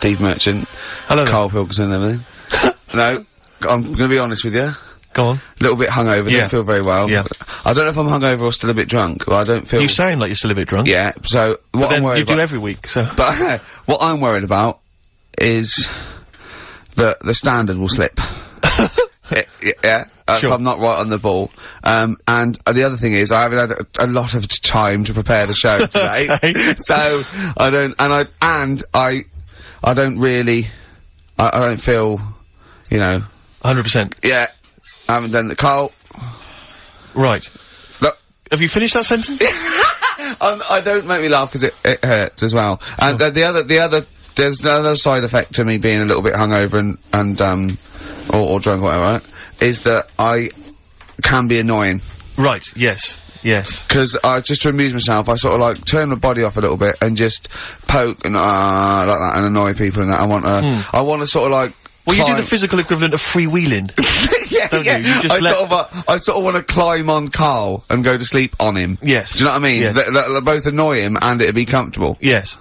Steve Merchant. Hello there. Karl Pilkington and everything. No, I'm gonna be honest with you. Go on. A little bit hungover, don't feel very well. Yeah. I don't know if I'm hungover or still a bit drunk, but I don't feel... You sound like you're still a bit drunk. Yeah, so what I'm worried about... you do every week, so... But what I'm worried about is that the standard will slip. Yeah. If I'm not right on the ball. And the other thing is, I haven't had a lot of time to prepare the show today. Okay. So, I don't feel, you know... 100%. Yeah. I haven't done the Karl. Right. Look. Have you finished that sentence? I don't make me laugh because it hurts as well. And there's another side effect to me being a little bit hungover or drunk or whatever, right? Is that I can be annoying. Right, yes. Because just to amuse myself, I sort of like turn my body off a little bit and just poke and like that and annoy people and that. I want to sort of like... Well, you do the physical equivalent of freewheeling. Don't you? You just I sort of want to climb on Karl and go to sleep on him. Yes. Do you know what I mean? Yes. They'll both annoy him and it'd be comfortable. Yes.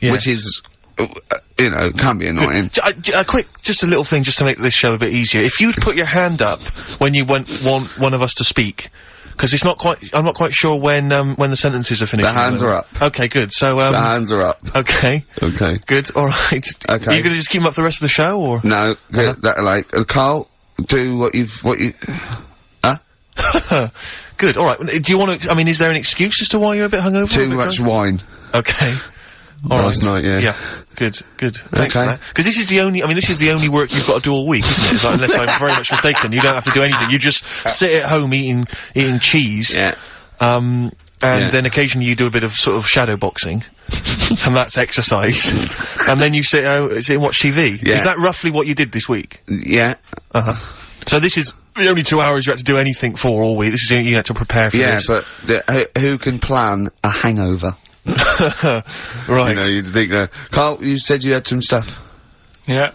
Which is, you know, can be annoying. Just a little thing just to make this show a bit easier. If you'd put your hand up when you want one of us to speak, because it's not quite, I'm not quite sure when the sentences are finished. The hands are up. Okay, good. So, the hands are up. Okay. Okay. Good, alright. Okay. Are you gonna just keep them up for the rest of the show, or? No, Karl, do what you... Good, alright. Do you want to, I mean, is there an excuse as to why you're a bit hungover? Too much wine. Okay. Last night, yeah. Yeah. Good. Thanks for that. Because this is the only work you've got to do all week, isn't it? It's like, unless I'm very much mistaken, you don't have to do anything. You just sit at home eating cheese. Yeah. And then occasionally you do a bit of sort of shadow boxing. And that's exercise. And then you sit and watch TV. Yeah. Is that roughly what you did this week? Yeah. So this is the only 2 hours you had to do anything for all week. This is you had to prepare for this. Yeah, but who can plan a hangover? Right. You know, you'd think, Karl, you said you had some stuff. Yeah.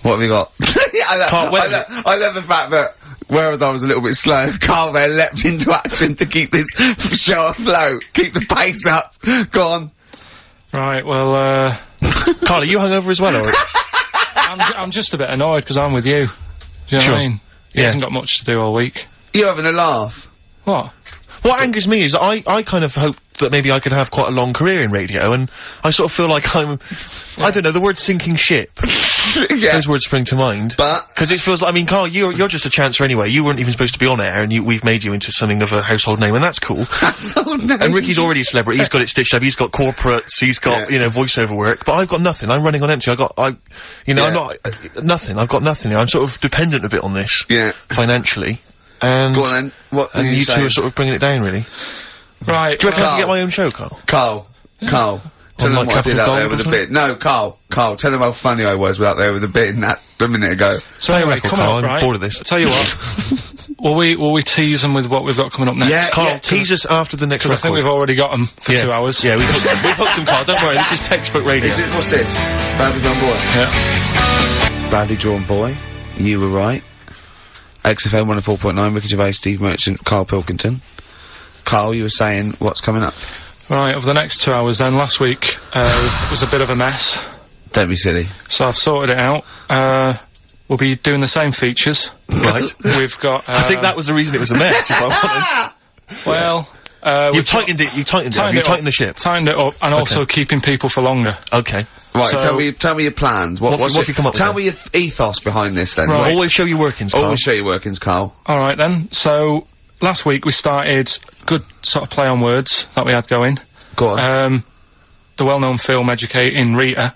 What have you got? I love the fact that, whereas I was a little bit slow, Karl there leapt into action to keep this show afloat, keep the pace up. Go on. Right, well, Karl, are you hungover as well, or? I'm just a bit annoyed because I'm with you. Do you know what I mean? He hasn't got much to do all week. You're having a laugh. What? What angers me is I kind of hope that maybe I could have quite a long career in radio, and I sort of feel like I'm, I don't know, the word sinking ship. Those words spring to mind. But... Because it feels like, I mean, Karl, you're just a chancer anyway. You weren't even supposed to be on air, and we've made you into something of a household name, and that's cool. Household name? And Ricky's already a celebrity. He's got it stitched up. He's got corporates. He's got, you know, voiceover work. But I've got nothing. I'm running on empty. I'm not, nothing. I've got nothing. I'm sort of dependent a bit on this. Yeah. Financially. And, go on then. What and you two are sort of bringing it down, really. Right. Do you reckon I can get my own show, Karl? Karl. Tell them what I did out there with a bit. No, Karl, tell them how funny I was out there with a bit in that a minute ago. So anyway, come on, I'm bored of this. I'll tell you what. will we tease them with what we've got coming up next? Yeah, Karl, tease us after the next record. I think we've already got them for 2 hours. Yeah, we've hooked them, Karl. Don't worry, this is textbook radio. What's this? Badly Drawn Boy? Yeah. Badly Drawn Boy. You were right. XFM 104.9, Ricky Gervais, Steve Merchant, Karl Pilkington. Karl, you were saying what's coming up? Right, over the next 2 hours then, last week, was a bit of a mess. Don't be silly. So I've sorted it out. We'll be doing the same features. Right. We've got, I think that was the reason it was a mess, if I'm honest. Well, you've tightened it, you've tightened the ship. Tightened it up, and also keeping people for longer. Okay. Right, so, tell me your plans. What have you come up with? Tell me your ethos behind this then. Right. Always show your workings, Karl. Always show your workings, Karl. Alright then, so, last week we started good sort of play on words that we had going. Go on. The well-known film Educating Rita.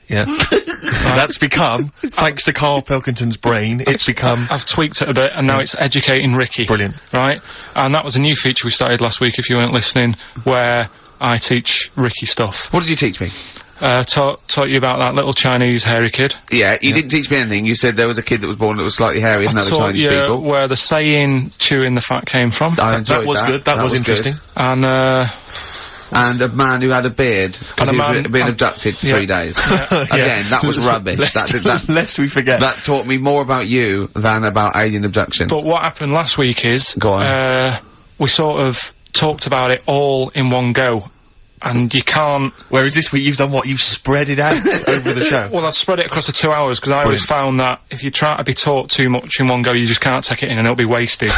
Yeah. That's become, thanks to Karl Pilkington's brain, it's become... I've tweaked it a bit, and now it's Educating Ricky. Brilliant. Right? And that was a new feature we started last week, if you weren't listening, where I teach Ricky stuff. What did you teach me? Taught you about that little Chinese hairy kid. Yeah, you didn't teach me anything. You said there was a kid that was born that was slightly hairy than other Chinese people. Where the saying, chewing the fat came from. I enjoyed that. Was good. That was interesting. Good. And a man who had a beard because he was being abducted for 3 days. Again, that was rubbish. Lest we forget. That taught me more about you than about alien abduction. But what happened last week is, go on. we sort of talked about it all in one go. and you can't... Whereas this week you've done what? You've spread it out over the show. Well, I've spread it across the 2 hours, because I always found that if you try to be taught too much in one go, you just can't take it in and it'll be wasted. Is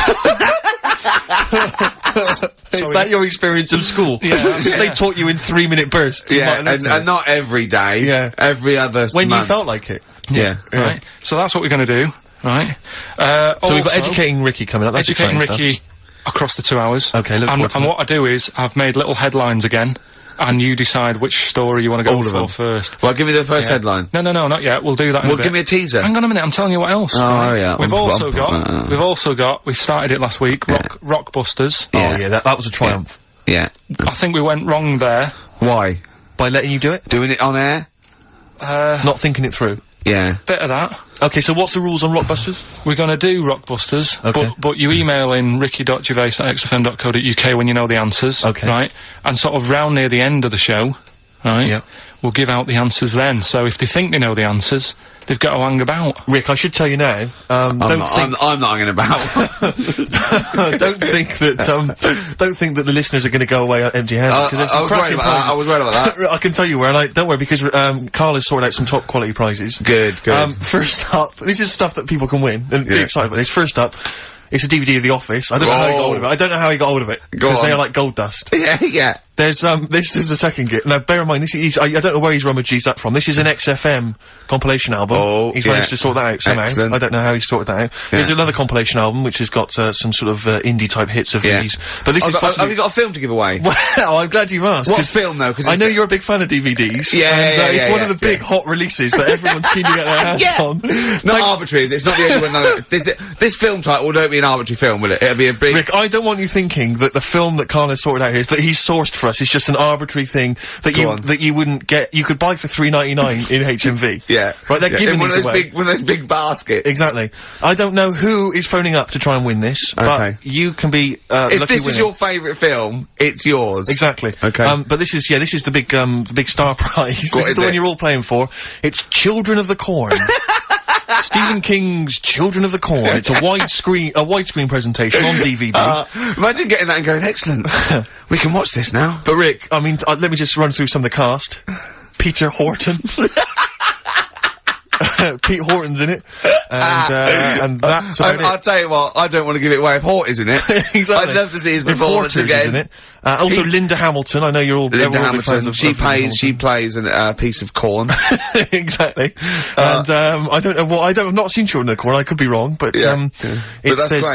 that your experience of school? Yeah. They taught you in 3-minute bursts. Yeah, and not every day. Yeah. Every other When month. you felt like it. Yeah. Right. So that's what we're going to do. Right. So we've got Educating Ricky coming up. That's Educating exciting Ricky across the 2 hours. Okay, look forward to and that. what I do is, I've made little headlines again, and you decide which story you want to go All of for them. first. Well, give me the first headline. No, not yet. We'll do that in a Well, bit. give me a teaser. Hang on a minute, I'm telling you what else. Oh, right? yeah. We've also got, we started it last week, Rockbusters. Oh yeah, that was a triumph. Yeah. I think we went wrong there. Why? By letting you do it? Doing it on air? Not thinking it through. Yeah. Bit of that. Okay, so what's the rules on Rockbusters? We're gonna do Rockbusters, Okay. but you email in ricky.gervais@xfm.co.uk when you know the answers. Okay. Right? And sort of round near the end of the show, right? Yep. We'll give out the answers then. So if they think they know the answers, they've got to hang about. Rick, I should tell you now, I'm not hanging about. don't think that the listeners are going to go away empty-handed, because there's some cracking prizes. I was worried about that. I can tell you where, and don't worry, because Karl has sorted out some top quality prizes. Good. First up, this is stuff that people can win, and be excited about this. First up, it's a DVD of The Office. I don't know how he got hold of it. I don't know how he got hold of it, because they are like gold dust. Yeah. There's this is the second gift. Now bear in mind, this is I don't know where he's rummaged these up from. This is an XFM compilation album. Oh, he's managed to sort that out somehow. Excellent. I don't know how he sorted that out. There's another compilation album which has got some sort of indie type hits of these. But this is possibly... Have you got a film to give away? Well, I'm glad you've asked. What film though? Because I know you're a big fan of DVDs. It's one of the big hot releases that everyone's keen to get their hands on. Not arbitrary, is it? It's not the only one. No. This film title won't be an arbitrary film, will it? It'll be a big... Rick, I don't want you thinking that the film that Karl has sorted out here is that he's sourced for us is just an arbitrary thing that you wouldn't get. You could buy for $3.99 in HMV. Yeah. Right, they're giving these away. One of those big baskets. Exactly. I don't know who is phoning up to try and win this, but you can be if this is your favourite film, it's yours. Exactly. Okay. But this is the big star prize. This is the one you're all playing for. It's Children of the Corn. Stephen King's Children of the Corn. It's a widescreen presentation on DVD. Imagine getting that and going, excellent. We can watch this now. But Rick, I mean, let me just run through some of the cast. Peter Horton. Pete Horton's in it, and that's about it. I'll tell you what, I don't want to give it away if Hort is in it. Exactly. I'd love to see his performance again. Is in it. Also Linda Hamilton, I know you're all Linda Hamilton, she Hamilton. plays a piece of corn. Exactly. And I don't know I've not seen Children of the Corn, I could be wrong, but it says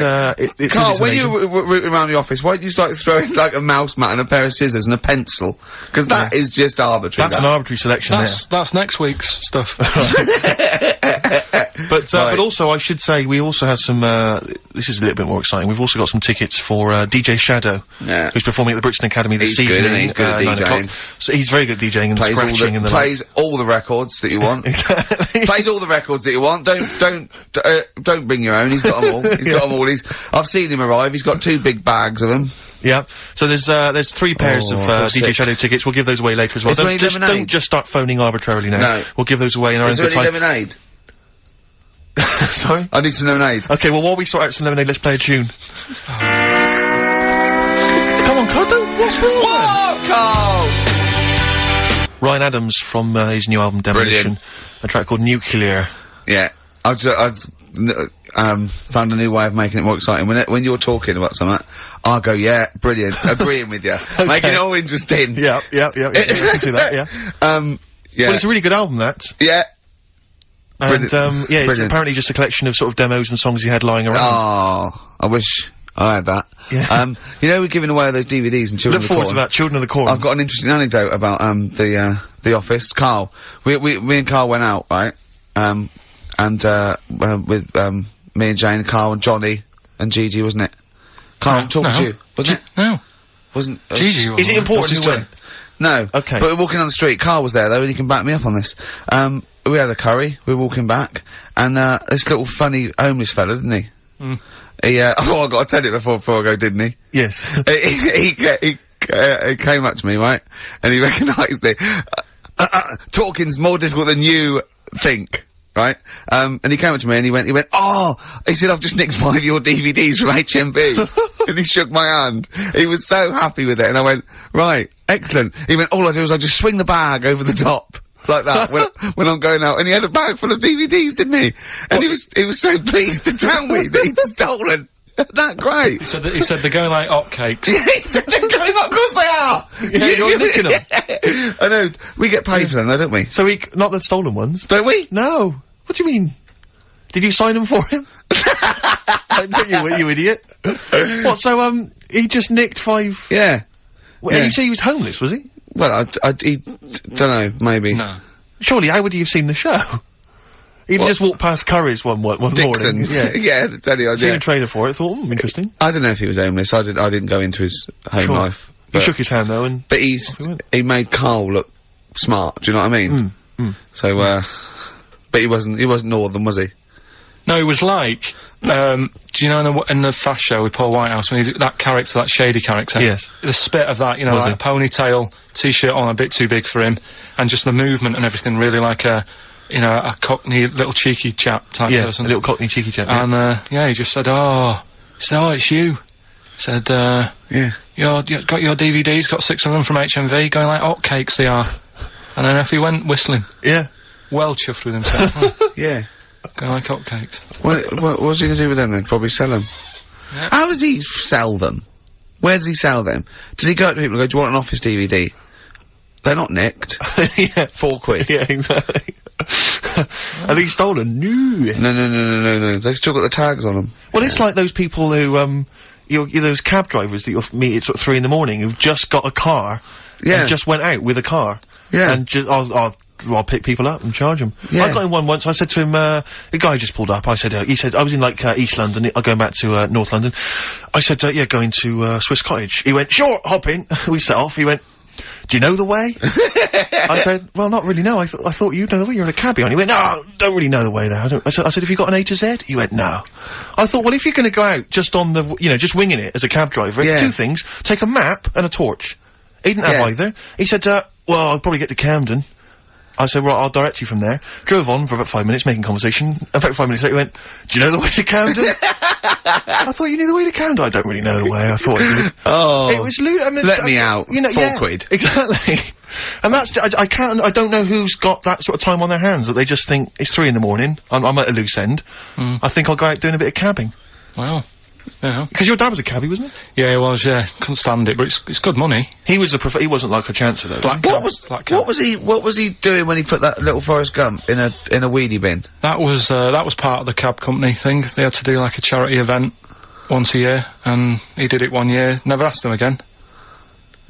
Carl, when you were around the office, why didn't you start throwing like a mouse mat and a pair of scissors and a pencil? Because that is just arbitrary. That's an arbitrary selection. That's next week's stuff. But also I should say we also have some this is a little bit more exciting. We've also got some tickets for DJ Shadow, who's performing at the Brixton Academy this evening. He's good at DJing. So he's very good at DJing and scratching and plays all the records that you want. Exactly. Plays all the records that you want. Don't bring your own. He's got them all. He's got them all. I've seen him arrive. He's got 2 big bags of them. Yeah. So there's 3 pairs of DJ Shadow tickets. We'll give those away later as well. Don't just start phoning arbitrarily now. No. We'll give those away in our own good time. Is there any lemonade? Sorry? I need some lemonade. Okay, well, while we sort out some lemonade, let's play a tune. Come on, Carl, what's wrong? Whoa, Carl! Ryan Adams from his new album Demolition. A track called Nuclear. Yeah. I've found a new way of making it more exciting. When you're talking about something, I'll go, yeah, brilliant, agreeing with you. Okay. Making it all interesting. Yeah. I can see that, yeah. Yeah. Well, it's a really good album, that. Yeah. And, it's apparently just a collection of sort of demos and songs he had lying around. Oh, I wish I had that. Yeah. We're giving away those DVDs and Children of the Corn. Look forward to that, Children of the Corn. I've got an interesting anecdote about, the Office. Carl. Me and Carl went out, right? With, me and Jane, Carl and Johnny and Gigi, wasn't it? Carl, I'm talking to you. Wasn't it? No. Wasn't, Gigi was. Is it important who went? No. Okay. But we're walking down the street. Carl was there though, and he can back me up on this. We had a curry. We were walking back, and this little funny homeless fella, didn't he? Mm. He I got to tell it before I go, didn't he? Yes. he came up to me, right, and he recognised it. Talking's more difficult than you think. right? And he came up to me and he went, oh, he said, I've just nicked 5 of your DVDs from HMV. And he shook my hand. He was so happy with it. And I went, right, excellent. He went, all I do is I just swing the bag over the top. Like that, when I'm going out. And he had a bag full of DVDs, didn't he? And he was so pleased to tell me that he'd stolen. That great. He said they're going like hotcakes. Yeah, he said they're going up, of course they are! Yeah, you're nicking them. I know, we get paid for them though, don't we? So not the stolen ones? Don't we? No. What do you mean? Did you sign them for him? you idiot. What, so, he just nicked 5? Yeah. Well, you say he was homeless, was he? Well, he don't know, maybe. No. Surely, how would he have seen the show? He'd just walked past Curry's one Dixon's. morning. Yeah, that's any idea. Seen a trailer for it, thought, interesting. I don't know if he was homeless, I didn't go into his home life. He shook his hand though, but he made Karl look smart, do you know what I mean? So, but he wasn't northern, was he? No, he was like, do you know in the Fast Show with Paul Whitehouse, when he did that character, that shady character? Yes. The spit of that, like a ponytail, t-shirt on, a bit too big for him, and just the movement and everything, really like a cockney, little cheeky chap type person. A little cockney cheeky chap. And, he just said, oh, it's you. He said, you've got your DVDs, got 6 of them from HMV, going like hotcakes they are. And then off he went, whistling. Yeah. Well chuffed with himself. Yeah. Going like hotcakes. What was he gonna do with them then? Probably sell them. Yeah. How does he sell them? Where does he sell them? Does he go up to people and go, do you want an office DVD? They're not nicked. Yeah. 4 quid. Yeah, exactly. Are these stolen? No. They've still got the tags on them. Well, it's like those people who, those cab drivers that you'll meet at sort of 3 in the morning who've just got a car. Yeah. And just went out with a car. Yeah. And just, I'll pick people up and charge them. Yeah. I got in one once, I said to him, the guy just pulled up, he said, I was in like, East London, going back to, North London. I said, going to, Swiss Cottage. He went, sure, hop in. We set off, he went, do you know the way? I said, well, not really, no, I thought you'd know the way, you're in a cabbie. And he went, no, don't really know the way there. I said, have you got an A to Z? He went, no. I thought, well, if you're gonna go out just on the, just winging it as a cab driver, 2 things, take a map and a torch. He didn't have either. He said, well, I'll probably get to Camden. I said, right, I'll direct you from there. Drove on for about 5 minutes, making conversation. About 5 minutes later, he went, do you know the way to Camden? I thought you knew the way to Camden. I don't really know the way. I thought I did. Oh. It was lewd. I mean, let me out. 4 quid. Exactly. And that's, I don't know who's got that sort of time on their hands, that they just think, it's 3 in the morning, I'm at a loose end. I think I'll go out doing a bit of cabbing. Wow. Yeah. Because your dad was a cabbie, wasn't he? Yeah, he was, couldn't stand it, but it's good money. He was he wasn't like a chancer though. What was he doing when he put that little Forrest Gump in a weedy bin? That was part of the cab company thing. They had to do like a charity event once a year, and he did it 1 year, never asked him again.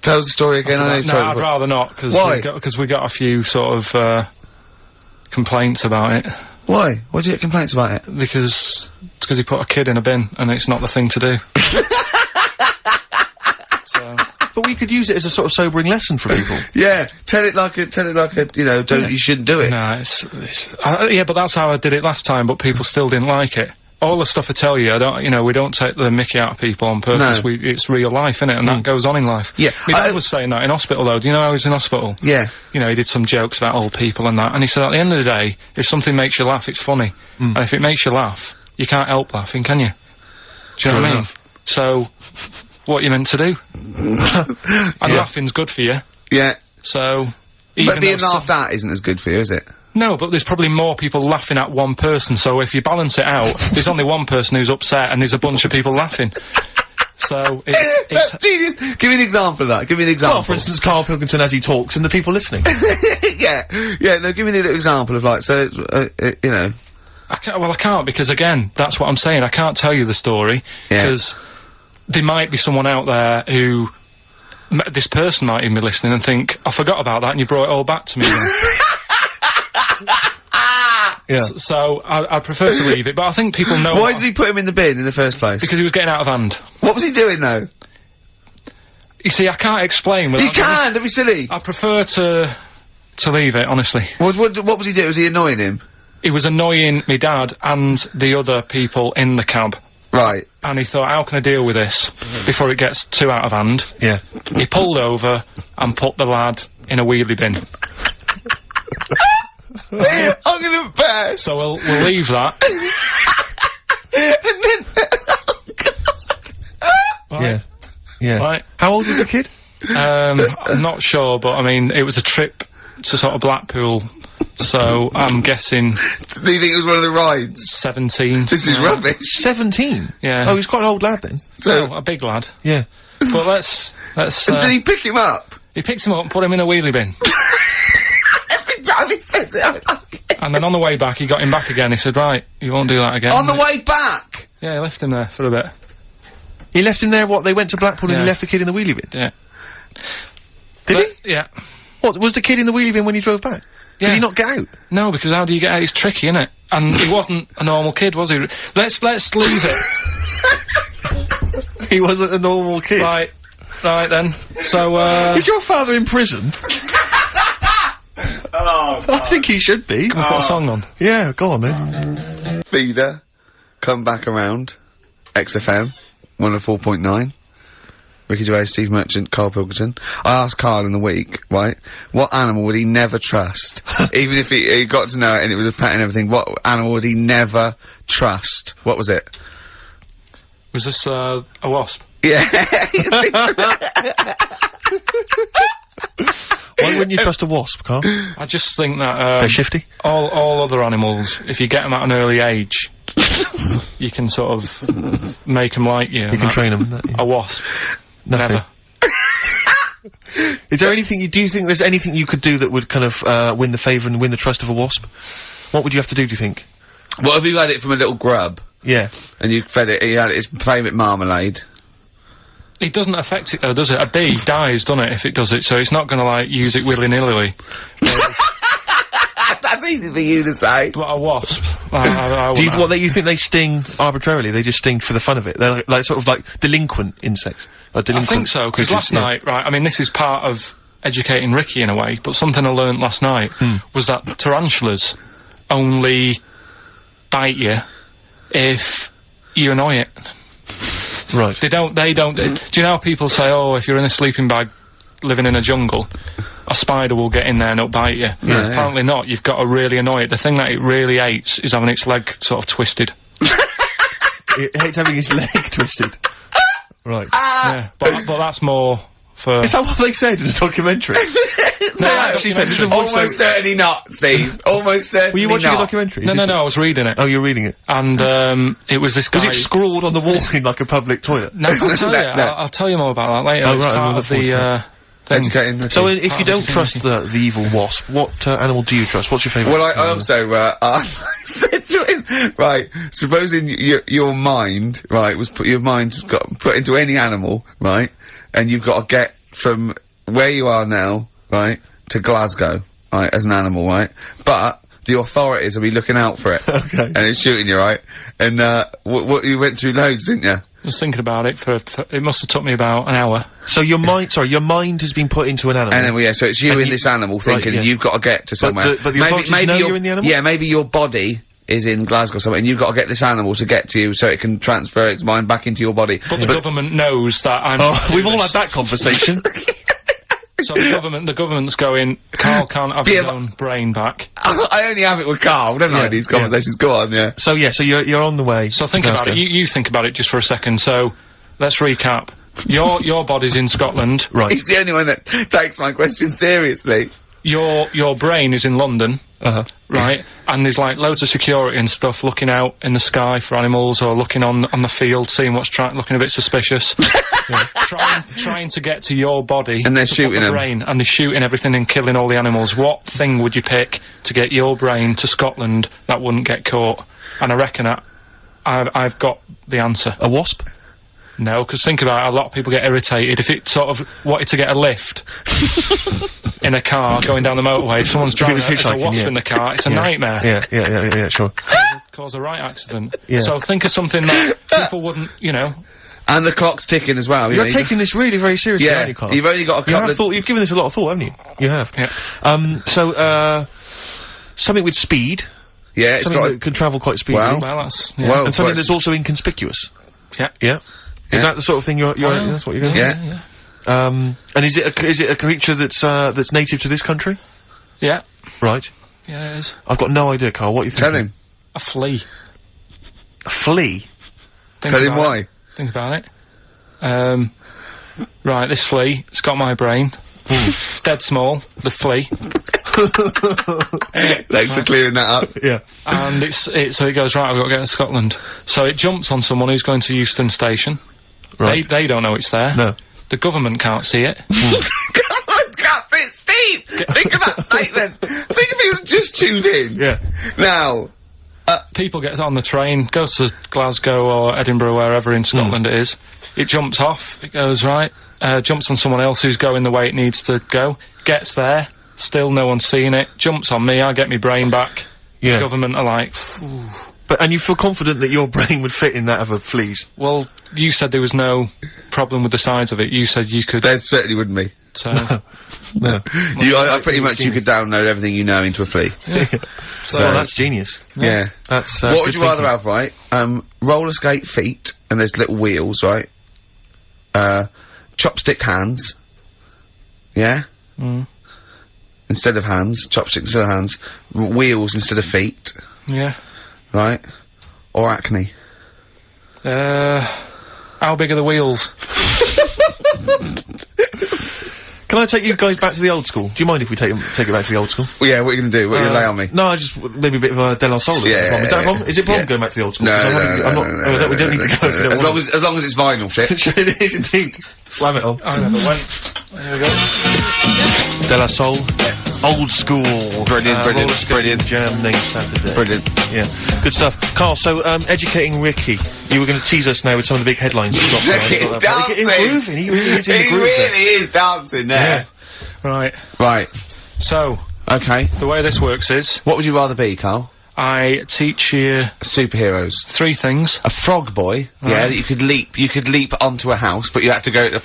Tell us the story again. I'd rather not, because we got a few sort of, complaints about it. Why? Why did you get complaints about it? Because he put a kid in a bin, and it's not the thing to do. So. But we could use it as a sort of sobering lesson for people. Yeah, tell it like a, you shouldn't do it. No, yeah, but that's how I did it last time, but people still didn't like it. All the stuff I tell you, we don't take the mickey out of people on purpose. No. It's real life, innit? And that goes on in life. Yeah. My dad was saying that in hospital, though. Do you know I was in hospital? Yeah. He did some jokes about old people and that. And he said, at the end of the day, if something makes you laugh, it's funny. And if it makes you laugh, you can't help laughing, can you? Do you know what I mean? So, what you meant to do? And laughing's good for you. Yeah. So, but being laughed at isn't as good for you, is it? No, but there's probably more people laughing at one person, so if you balance it out, there's only one person who's upset and there's a bunch of people laughing. So, it's genius! Give me an example of that, give me an example. Well, for instance, Karl Pilkington as he talks and the people listening. No, give me a little example of like, so, I can't, because again, that's what I'm saying, I can't tell you the story, because there might be someone out there who, this person might even be listening and think, I forgot about that and you brought it all back to me. Yeah. So, I prefer to leave it, but I think people know. Why did he put him in the bin in the first place? Because he was getting out of hand. What was he doing, though? You see, I can't explain without... You can! Don't be silly! I prefer to leave it, honestly. What was he doing? Was he annoying him? He was annoying me dad and the other people in the cab. Right. And he thought, how can I deal with this before it gets too out of hand? Yeah. He pulled over and put the lad in a wheelie bin. I'm gonna burst. So we'll leave that. Yeah. Yeah. Right. How old was the kid? I'm not sure, but I mean, it was a trip to sort of Blackpool, so I'm guessing. Do you think it was one of the rides? 17. This is rubbish. 17? Yeah. Oh, he's quite an old lad then. So a big lad. Yeah. But let's. Did he pick him up? He picks him up and put him in a wheelie bin. Every time he says it, I like it. And then on the way back, he got him back again. He said, right, you won't do that again. On the way back? Yeah, he left him there for a bit. He left him there, what, they went to Blackpool and he left the kid in the wheelie bin? Yeah. Did he? Yeah. What, was the kid in the wheelie bin when he drove back? Yeah. Did he not get out? No, because how do you get out? It's tricky, innit? And he wasn't a normal kid, was he? Let's leave it. He wasn't a normal kid. Right then. So, Is your father in prison? Oh, I think he should be. Can we put a song on? Yeah, go on then. Feeder, come back around. XFM, 104.9. Ricky Gervais, Steve Merchant, Karl Pilkington. I asked Karl in the week, right, what animal would he never trust? Even if he got to know it and it was a pet and everything, what animal would he never trust? What was it? Was this, a wasp? Yeah. Why wouldn't you trust a wasp, Karl? I just think that, They're shifty? all other animals, if you get them at an early age, you can sort of make them like you. You can train them. A wasp. Nothing. Never. Is there anything do you think there's anything you could do that would kind of, win the favour and win the trust of a wasp? What would you have to do you think? What if you had it from a little grub? Yeah. And you fed it, he had its favourite marmalade? It doesn't affect it though, does it? A bee dies, doesn't it, if it does it, so it's not gonna, like, use it willy-nilly. That's easy for you to say. But a wasp, Do you think they sting arbitrarily? They just sting for the fun of it? They're like sort of like delinquent insects? Like delinquent I think so, because last night, right, I mean, this is part of educating Ricky in a way, but something I learnt last night was that tarantulas only bite you if you annoy it. Right. They don't, do you know how people say, oh, if you're in a sleeping bag living in a jungle, a spider will get in there and it'll bite you? Yeah, apparently not, you've got to really annoy it. The thing that it really hates is having its leg sort of twisted. It hates having his leg twisted. Right. Yeah, but that's more for... Is that what they said in a documentary? No, actually said this is almost certainly not, Steve. Almost certainly not. Were you watching a documentary? No, I was reading it. Oh, you're reading it. And, it was this guy... Was it scrawled on the wall in like a public toilet? No, I'll tell you. I'll tell you more about that later. Oh, it's right, part of the, thing. Educating. So, if you don't trust the evil wasp, what animal do you trust? What's your favourite? Well, I also, I said to him, right, supposing your mind, right, your mind got put into any animal, right, and you've got to get from where you are now, right, to Glasgow, right, as an animal, right, but the authorities will be looking out for it. Okay. And it's shooting you, right, and, what you went through loads, didn't you? I was thinking about it it must have took me about an hour. So your mind has been put into an animal. And then, yeah, so it's you in this animal thinking you've got to get to somewhere. But the authorities know you're in the animal? Yeah, maybe your body is in Glasgow or something, and you've got to get this animal to get to you so it can transfer its mind back into your body. But the government knows that I'm... Oh, we've all had that conversation. So the government's going, Karl can't have his own brain back. I only have it with Karl, don't I, these conversations. Go on, yeah. So you're on the way. So think about it, you think about it just for a second, so, let's recap. Your body's in Scotland. Right. He's the only one that takes my question seriously. Your brain is in London. Right? And there's like loads of security and stuff looking out in the sky for animals or looking on the field, seeing what's looking a bit suspicious. Trying to get to your body. And they're shooting them. Brain, and they're shooting everything and killing all the animals. What thing would you pick to get your brain to Scotland that wouldn't get caught? And I reckon I've got the answer. A wasp? No, because think about it, a lot of people get irritated if it sort of wanted to get a lift in a car going down the motorway. If someone's driving there's a wasp in the car, it's a nightmare. Yeah, sure. Cause a right accident. Yeah. So think of something that people wouldn't, you know. And the clock's ticking as well. You're taking this really very seriously, aren't you, Karl? You've only got a couple you've given this a lot of thought, haven't you? You have. Yeah. So, something with speed. Yeah, it's something that can travel quite speedily. Well, that's... Yeah. Well, and something that's also inconspicuous. Yeah. Yeah. Is that the sort of thing that's what you're going to Yeah. And is it a creature that's native to this country? Yeah. Right. Yeah, it is. I've got no idea, Carl. What are you thinking? Tell him. A flea. A flea? Tell him why. Think about it. Right, this flea, it's got my brain. It's dead small, the flea. Thanks for clearing that up. Yeah. And so it goes, right, I've got to get to Scotland. So it jumps on someone who's going to Euston Station. Right. They don't know it's there. No. The government can't see it. Government can't see it, Steve! Think of that statement! Think of you just tuned in. Yeah. Now, People get on the train, goes to Glasgow or Edinburgh, wherever in Scotland it is. It jumps off, it goes right, jumps on someone else who's going the way it needs to go, gets there, still no one's seen it, jumps on me, I get my brain back. Yeah. The government are like, And you feel confident that your brain would fit in that of a flea's? well, you said there was no problem with the size of it, you said you could, there certainly wouldn't be. so, No. I pretty much you could download everything you know into a flea. So that's genius. Yeah. That's, what would good you rather thinking. have, right? Roller skate feet, and there's little wheels, right? Chopstick hands. Yeah? Instead of hands, chopsticks instead of hands, wheels instead of feet, yeah. right? Or acne. How big are the wheels? Can I take you guys back to the old school? Do you mind if we take it back to the old school? Well, yeah, what are you gonna do? What are you gonna lay on me? No, I just, maybe a bit of De La Soul. Yeah, Is that a problem? Is it a problem yeah. going back to the old school? No, 'Cause no, we don't need to go if you don't as want long as it's vinyl shit. It is indeed. Slam it on. I never went. There we go. De La Soul. Old school. Brilliant, Brilliant. Jam next Saturday. Brilliant. Yeah. Good stuff. Carl, so, educating Ricky. You were going to tease us now with some of the big headlines you've got. Look at dancing. Improving. He really is in the groove there. is dancing there. Right. Right. So, Okay. the way this works is, What would you rather be, Carl? I teach you Superheroes. 3 things. A frog boy, yeah, that you could leap onto a house, but you had to go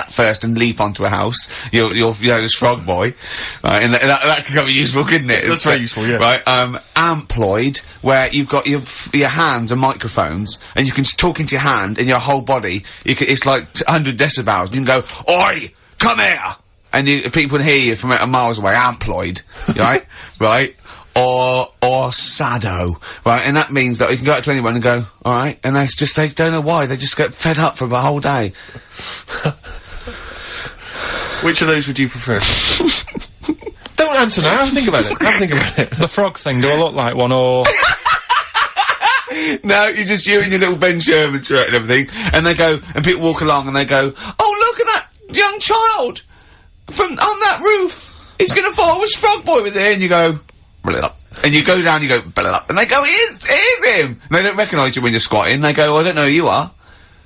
first and leap onto a house. You're this frog boy, right? And that could be useful, couldn't it? That's very useful, yeah. Right, amploid, where you've got your hands and microphones, and you can talk into your hand and your whole body. It's like 100 decibels. You can go, "Oi, come here," and people can hear you from miles away. Amploid, right, right. Or sado, right? And that means that you can go out to anyone and go, alright, and they don't know why, they just get fed up for the whole day. Which of those would you prefer? Don't answer now, have a think about it. The frog thing, do I look like one, or... No, you're just you in your little Ben Sherman shirt and everything, and they go, and people walk along and they go, oh, look at that young child on that roof, he's gonna fall, I wish Frog Boy was here, and you go, and you go down, you go, and they go, here's him! And they don't recognise you when you're squatting, they go, I don't know who you are.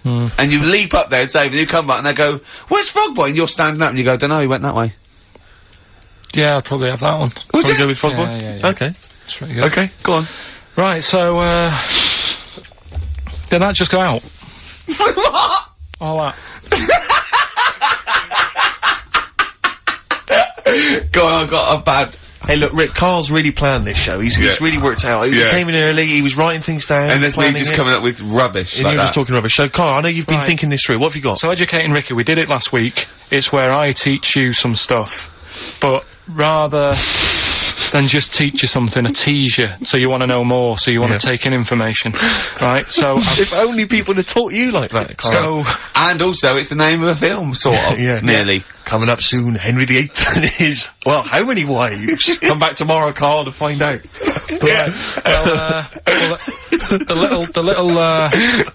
And you leap up there and say, and you come back and they go, where's Frog Boy? And you're standing up and you go, don't know, he went that way. Yeah, I'd probably have that one. Would you? Go with Frog Boy? Yeah. Okay. That's pretty good. Okay, go on. Right, so, did that just go out? What? All that. Go on, I've got a bad... Hey, look, Rick, Carl's really planned this show. He's really worked out. He came in early, he was writing things down. And there's me just coming up with rubbish and like you're that. just talking rubbish. So, Carl, I know you've been thinking this through. What have you got? So, Educating Ricky, we did it last week. It's where I teach you some stuff. But rather than just teach you something, I tease you, so you want to know more, so you want to take in information. Right? So... if only people had taught you like that, Carl. So... And also, it's the name of a film, sort of. Nearly. Coming up soon, Henry VIII and his, well, how many wives? Come back tomorrow, Carl, to find out. The little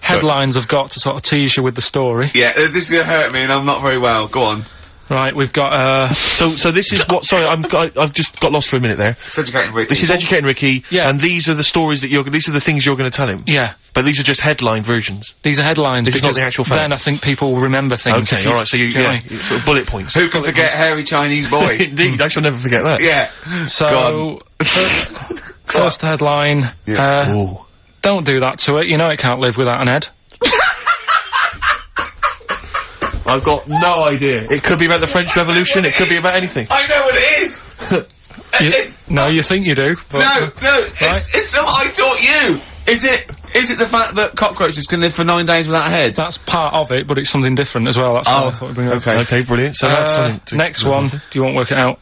headlines I've got to sort of tease you with the story. Yeah, this is gonna hurt me and I'm not very well. Go on. Right, we've got, So this is what, sorry, I've just got lost for a minute there. It's Educating Ricky. This is Educating Ricky, Yeah. and these are the stories that these are the things you're gonna tell him. Yeah. But these are just headline versions. These are headlines, This is not because the actual fact. then I think people will remember things. Okay, alright, so you, do you know what I mean? sort of bullet points. Who can forget Hairy Chinese Boy? Indeed, I shall never forget that. Yeah. So, first headline, Ooh. don't do that to it, you know it can't live without an head. I've got no idea. It could be about the French Revolution, it could be about anything. I know what it is! No, you think you do, but... No, it's something I taught you! Is it the fact that cockroaches can live for 9 days without a head? That's part of it, but it's something different as well, that's why I thought we'd bring it up. Okay, brilliant. So that's something to next one, you won't work it out.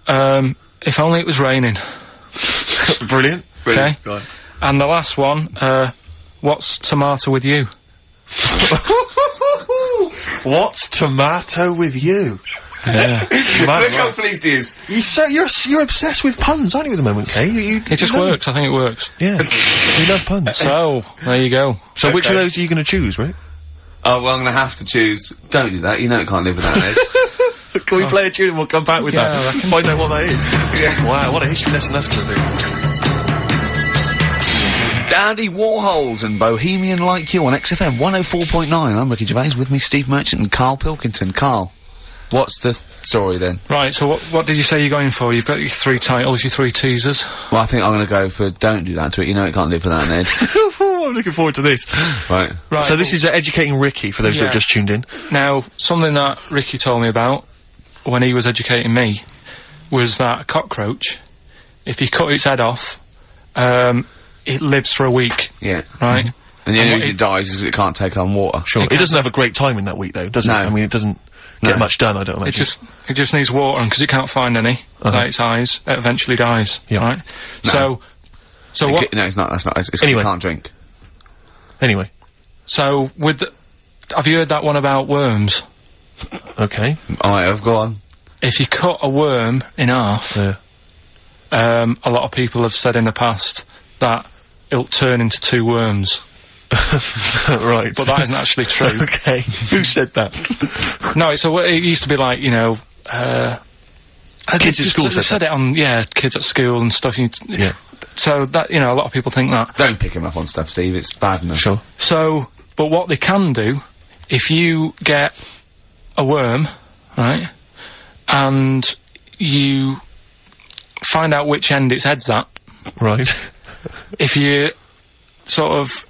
If only it was raining. Brilliant. Okay. And the last one, what's tomato with you? What's tomato with you? Yeah. Look how pleased he is. You're obsessed with puns, aren't you, at the moment, Kay? It just works. I think it works. Yeah. We love puns. So, there you go. So which of those are you going to choose, Rick? Oh, well, I'm going to have to choose. Don't do that. You know it can't live without Ed. Can we play a tune and we'll come back with that? Find out what that is. Yeah. Wow, what a history lesson that's going to be. Dandy Warhols and Bohemian Like You on XFM 104.9. I'm Ricky Gervais, with me Steve Merchant and Karl Pilkington. Karl, what's the story then? Right, so what did you say you're going for? You've got your 3 titles, your 3 teasers. Well, I think I'm going to go for Don't Do That to It. You know it can't live without an Ed. I'm looking forward to this. Right. So this is educating Ricky, for those that have just tuned in. Now, something that Ricky told me about when he was educating me was that a cockroach, if you cut its head off, it lives for a week. Yeah. Right? And the only reason it dies is because it can't take on water. Sure. It doesn't have a great time in that week, though, does it? I mean, it doesn't get much done, I don't imagine. It just needs water, and because it can't find any, like its eyes, it eventually dies. Yeah. Right? No. So what? No, it's not. That's not. It's anyway. It can't drink. Anyway. So, have you heard that one about worms? Okay. I have, go on. If you cut a worm in half, a lot of people have said in the past that it'll turn into 2 worms. Right. But that isn't actually true. Okay. Who said that? No, it used to be like, you know, kids at school said it on, kids at school and stuff. Yeah. So that, you know, a lot of people think that. Don't pick him up on stuff, Steve, it's bad enough. Sure. So, but what they can do, if you get a worm, right, and you find out which end its head's at. Right. If you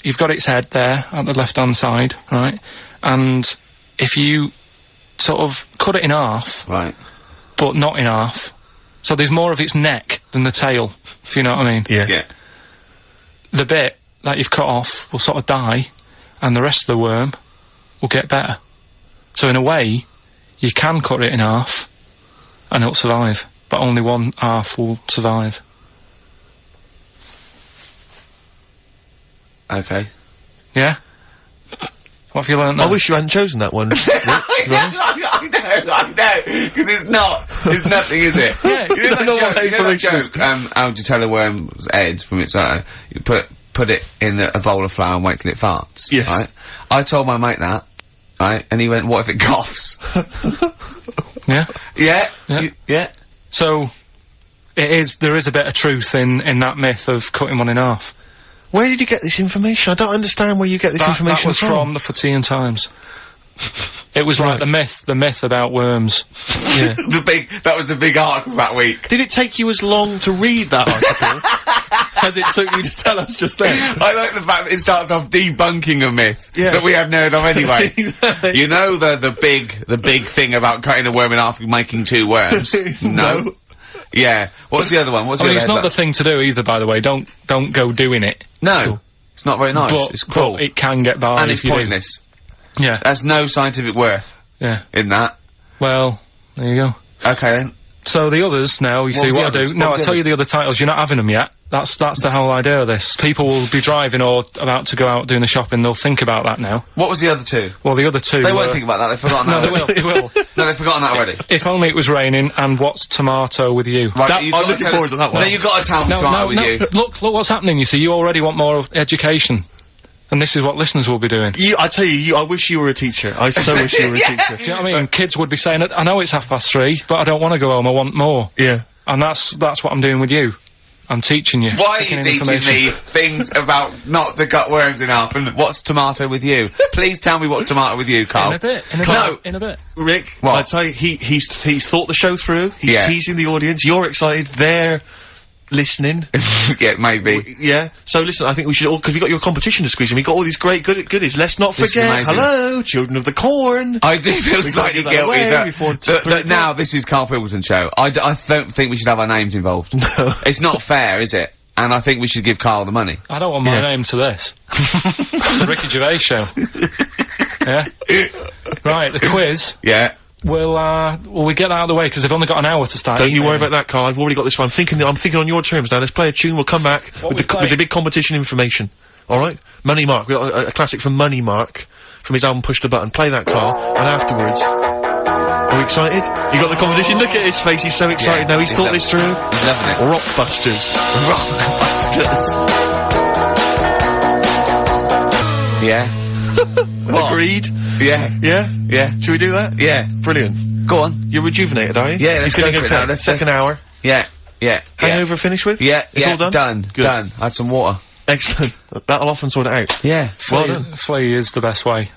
you've got its head there at the left-hand side, right, and if you sort of cut it in half. Right. But not in half. So there's more of its neck than the tail, if you know what I mean. Yeah. Yeah. The bit that you've cut off will sort of die, and the rest of the worm will get better. So in a way, you can cut it in half, and it'll survive, but only one half will survive. Okay. Yeah? What have you learned then? I wish you hadn't chosen that one. I know, because it's not, there's nothing, is it? Yeah. You know that joke, how do you tell a worm's head from its you put it in a bowl of flour and wait till it farts. Yes. Right? I told my mate that, right, and he went, what if it coughs? Yeah? Yeah? Yeah. So, there is a bit of truth in that myth of cutting one in half. Where did you get this information? I don't understand where you get this information That was from the Fortean Times. It was like the myth about worms. Yeah. That was the big article that week. Did it take you as long to read that article as it took you to tell us just then? I like the fact that it starts off debunking a myth that we hadn't heard of anyway. Exactly. You know the big thing about cutting a worm in half and making 2 worms? No. Yeah. What's the other one? It's not the thing to do either, by the way. Don't go doing it. No. Cool. It's not very nice. It's cruel. But it can get by. And it's pointless. Yeah. There's no scientific worth. Yeah. In that. Well, there you go. Okay then. So the others now, you see what I do. No, I tell you the other titles, you're not having them yet. That's the whole idea of this. People will be driving or about to go out doing the shopping, they'll think about that now. What was the other 2? Well, the other 2 They won't think about that, they've forgotten that. No, they will. No, they've forgotten that already. If Only It Was Raining and What's Tomato With You. Right, I'm looking forward to that one. No, you've got to tell them Tomato With You. Look what's happening, you see, you already want more education. And this is what listeners will be doing. I tell you, I wish you were a teacher. I so wish you were a teacher. Do you know what I mean? Kids would be saying, I know it's 3:30, but I don't want to go home, I want more. Yeah. And that's what I'm doing with you. I'm teaching you. Why are you teaching me things about not to cut worms in half and what's tomato with you? Please tell me what's tomato with you, Karl. In a bit. Rick, what? I tell you, he's thought the show through. He's teasing the audience. You're excited. They're listening. Yeah, maybe. Yeah. So listen, I think we should all, because we got your competition to squeeze in. We got all these great goodies. Let's not forget. Hello, Children of the Corn. I do feel slightly guilty that now this is Karl Pilkington's show. I don't think we should have our names involved. No. It's not fair, is it? And I think we should give Karl the money. I don't want my name to this. It's a Ricky Gervais show. Yeah? Right, the quiz. Yeah. we'll we get that out of the way, because they've only got an hour to start. Don't you worry about that, Carl. I've already got this one. I'm thinking on your terms now. Let's play a tune. We'll come back with the big competition information. Alright? Money Mark. We've got a classic from Money Mark, from his album Push the Button. Play that, Carl. And afterwards... Are you excited? You got the competition? Look at his face, he's so excited now. He's thought this through. He's loving it. Rockbusters. Rockbusters. Yeah. What? Agreed? Yeah. Yeah? Yeah. Should we do that? Yeah. Brilliant. Go on. You're rejuvenated, are you? Yeah, let's feeling go for it okay? now. Second hour. Yeah. Yeah. Hangover finished with? Yeah. It's all done? Done. Good. Done. I had some water. Excellent. That'll often sort it out. Yeah. Well done. Flea is the best way.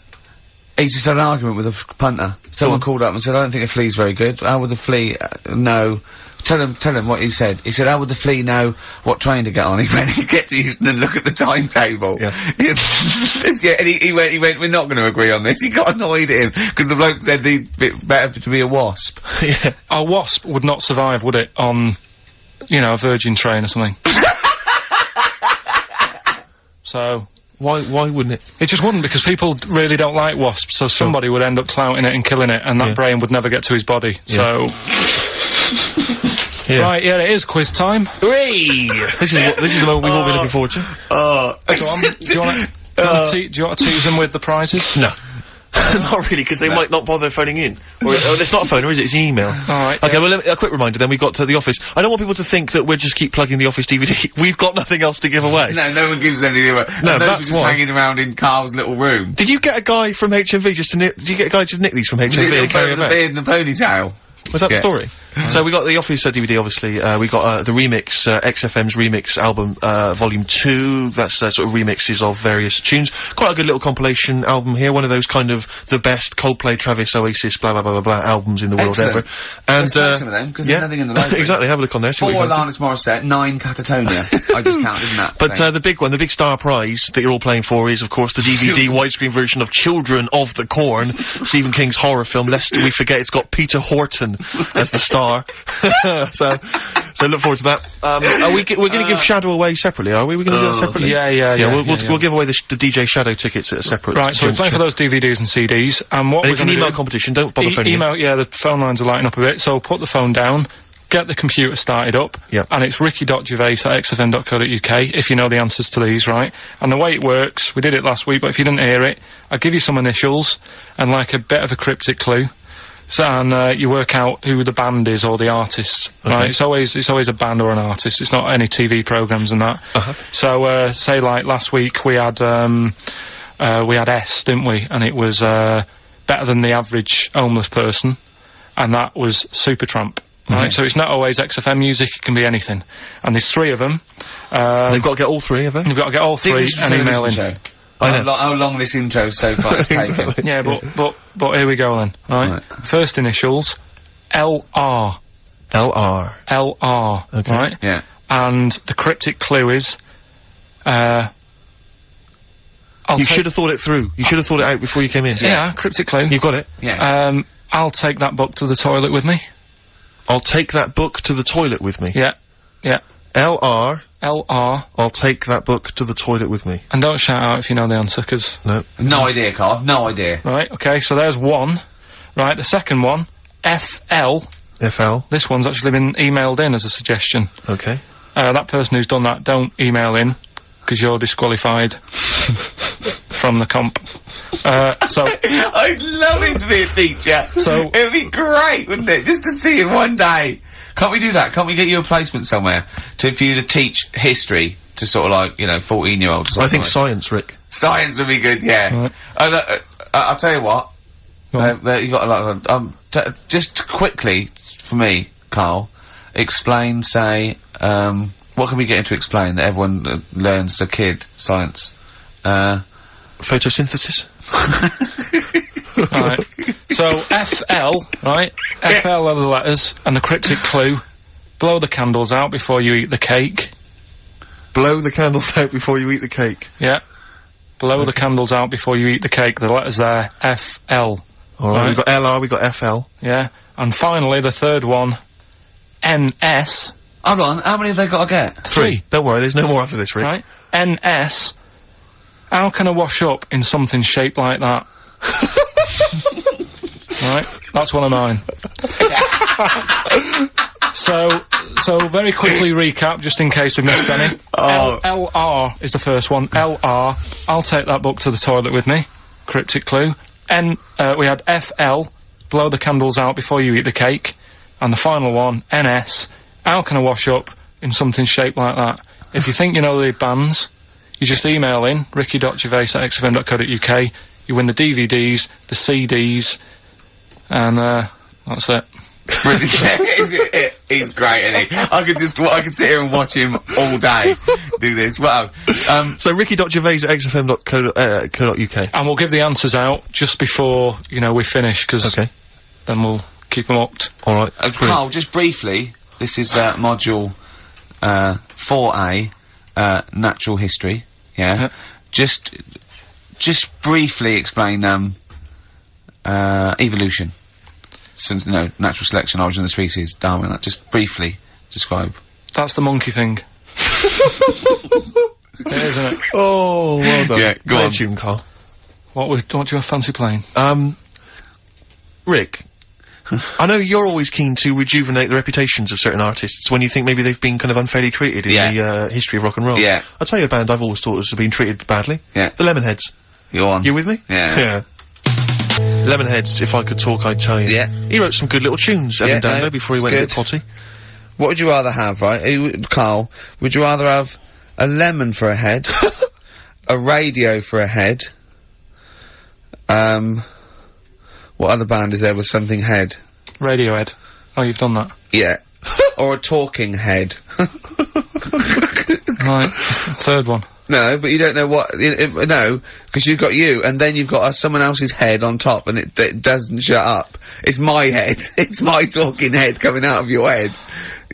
He's just had an argument with a punter. Someone called up and said, I don't think a flea's very good. How would the flea know? Tell him what he said. He said, how would the flea know what train to get on? He went, he gets to Houston and look at the timetable. Yeah. Yeah, and he went, we're not going to agree on this. He got annoyed at him, because the bloke said he'd be better to be a wasp. Yeah. A wasp would not survive, would it, on, you know, a Virgin train or something? So... Why wouldn't it? It just wouldn't, because people really don't like wasps, so somebody would end up clouting it and killing it, and that brain would never get to his body, so... Right, yeah, it is quiz time. Whee! This is the moment we've all been looking forward to. Go on. Do you want to tease them with the prizes? No. Not really, because they might not bother phoning in. Or it's not a phone, or is it? It's an email. Alright. Okay, well, a quick reminder then. We've got to the office. I don't want people to think that we'll just keep plugging the office DVD. We've got nothing else to give away. No one gives anything away. No, that's just hanging around in Carl's little room. Did you get a guy from HMV just to nick these from HMV and carry them out? The beard and the ponytail. Was that the story? So we got the Office DVD, obviously. We got the remix, XFM's remix album, Volume 2. That's sort of remixes of various tunes. Quite a good little compilation album here. One of those kind of the best Coldplay, Travis, Oasis, blah blah blah blah blah albums in the world ever. And just take some of them, because there's nothing in the library. Exactly. Have a look on there. 4 Alanis Morissette, 9 Catatonia. I just counted, didn't that? But the big one, the big star prize that you're all playing for is, of course, the DVD widescreen version of Children of the Corn, Stephen King's horror film. Lest we forget, it's got Peter Horton as the star. so look forward to that. We're going to give Shadow away separately, are we? We're going to do that separately? Yeah. We'll give away the DJ Shadow tickets at a separate. Right, so we're playing for those DVDs and CDs, and what it's an email competition. Don't bother phoning email. Yeah, the phone lines are lighting up a bit. So put the phone down, get the computer started up, and it's ricky.gervais@xfm.co.uk if you know the answers to these, right? And the way it works, we did it last week, but if you didn't hear it, I'll give you some initials and like a bit of a cryptic clue. So, and you work out who the band is or the artist, right? It's always a band or an artist. It's not any TV programs and that. So, say like last week we had S, didn't we? And it was Better Than the Average Homeless Person, and that was Supertramp. Right, so it's not always XFM music, it can be anything. And there's 3 of them. They've got to get all 3 of them? You've got to get all 3 and email in. How long this intro so far has taken. Yeah, but here we go then, right? First initials, LR. LR. LR, okay. Right? Yeah. And the cryptic clue is, you should have thought it through. You should have thought it out before you came in. Yeah, cryptic clue. You've got it? Yeah. I'll take that book to the toilet with me. I'll take that book to the toilet with me. Yeah. LR. I'll take that book to the toilet with me. And don't shout out if you know the answer, because... No idea, Carl. No idea. Right, okay, so there's 1. Right, the second one, FL. FL. This one's actually been emailed in as a suggestion. Okay. That person who's done that, don't email in, because you're disqualified from the comp. So... I'd love him to be a teacher. So... It'd be great, wouldn't it? Just to see him one day. Can't we do that? Can't we get you a placement somewhere for you to teach history to sort of like, 14-year-olds? I think science, Rick. Science would be good, yeah. Right. I'll tell you what. You got a lot of... just quickly, for me, Carl, explain, say, what can we get into explain that everyone learns as a kid? Science. Photosynthesis? Right. So, FL, right? FL are the letters, and the cryptic clue, blow the candles out before you eat the cake. Blow the candles out before you eat the cake? Yeah. Blow the candles out before you eat the cake. The letters there, FL. Alright, we've got LR, we've got FL. Yeah. And finally, the third one, NS. Hold on, how many have they got to get? 3. Don't worry, there's no more after this, Rick. Right? NS. How can I wash up in something shaped like that? Right? That's one of mine. So very quickly recap, just in case we missed any. LR is the first one. LR, I'll take that book to the toilet with me. Cryptic clue. We had FL, blow the candles out before you eat the cake. And the final one, NS, how can I wash up in something shaped like that? If you think you know the bands, you just email in, ricky.gervais@xfm.co.uk. You win the DVDs, the CDs, and that's it. He's great, isn't he? I could sit here and watch him all day do this. Wow. So ricky.gervais@xfm.co.uk. And we'll give the answers out just before, we finish, because then we'll keep them hooked. Alright. Carl, just briefly, this is module 4A, natural history, yeah? Just briefly explain evolution. Since, natural selection, origin of the species, Darwin, just briefly describe. That's the monkey thing. It is, isn't it? Oh, well done. Yeah, go on. Tune, Carl. What do you have fancy playing? Rick, I know you're always keen to rejuvenate the reputations of certain artists when you think maybe they've been kind of unfairly treated in the history of rock and roll. Yeah. I'll tell you a band I've always thought has been treated badly. Yeah. The Lemonheads. Go on. You with me? Yeah. Lemonheads, if I could talk, I'd tell you. Yeah. He wrote some good little tunes, Evan Dando, before he went a bit potty. What would you rather have, right? Carl, would you rather have a lemon for a head, a radio for a head, what other band is there with something head? Radiohead. Oh, you've done that? Yeah. Or a talking head. Right. Third one. No, but you don't know what, no, because you've got you, and then you've got someone else's head on top, and it doesn't shut up. It's my head. It's my talking head coming out of your head.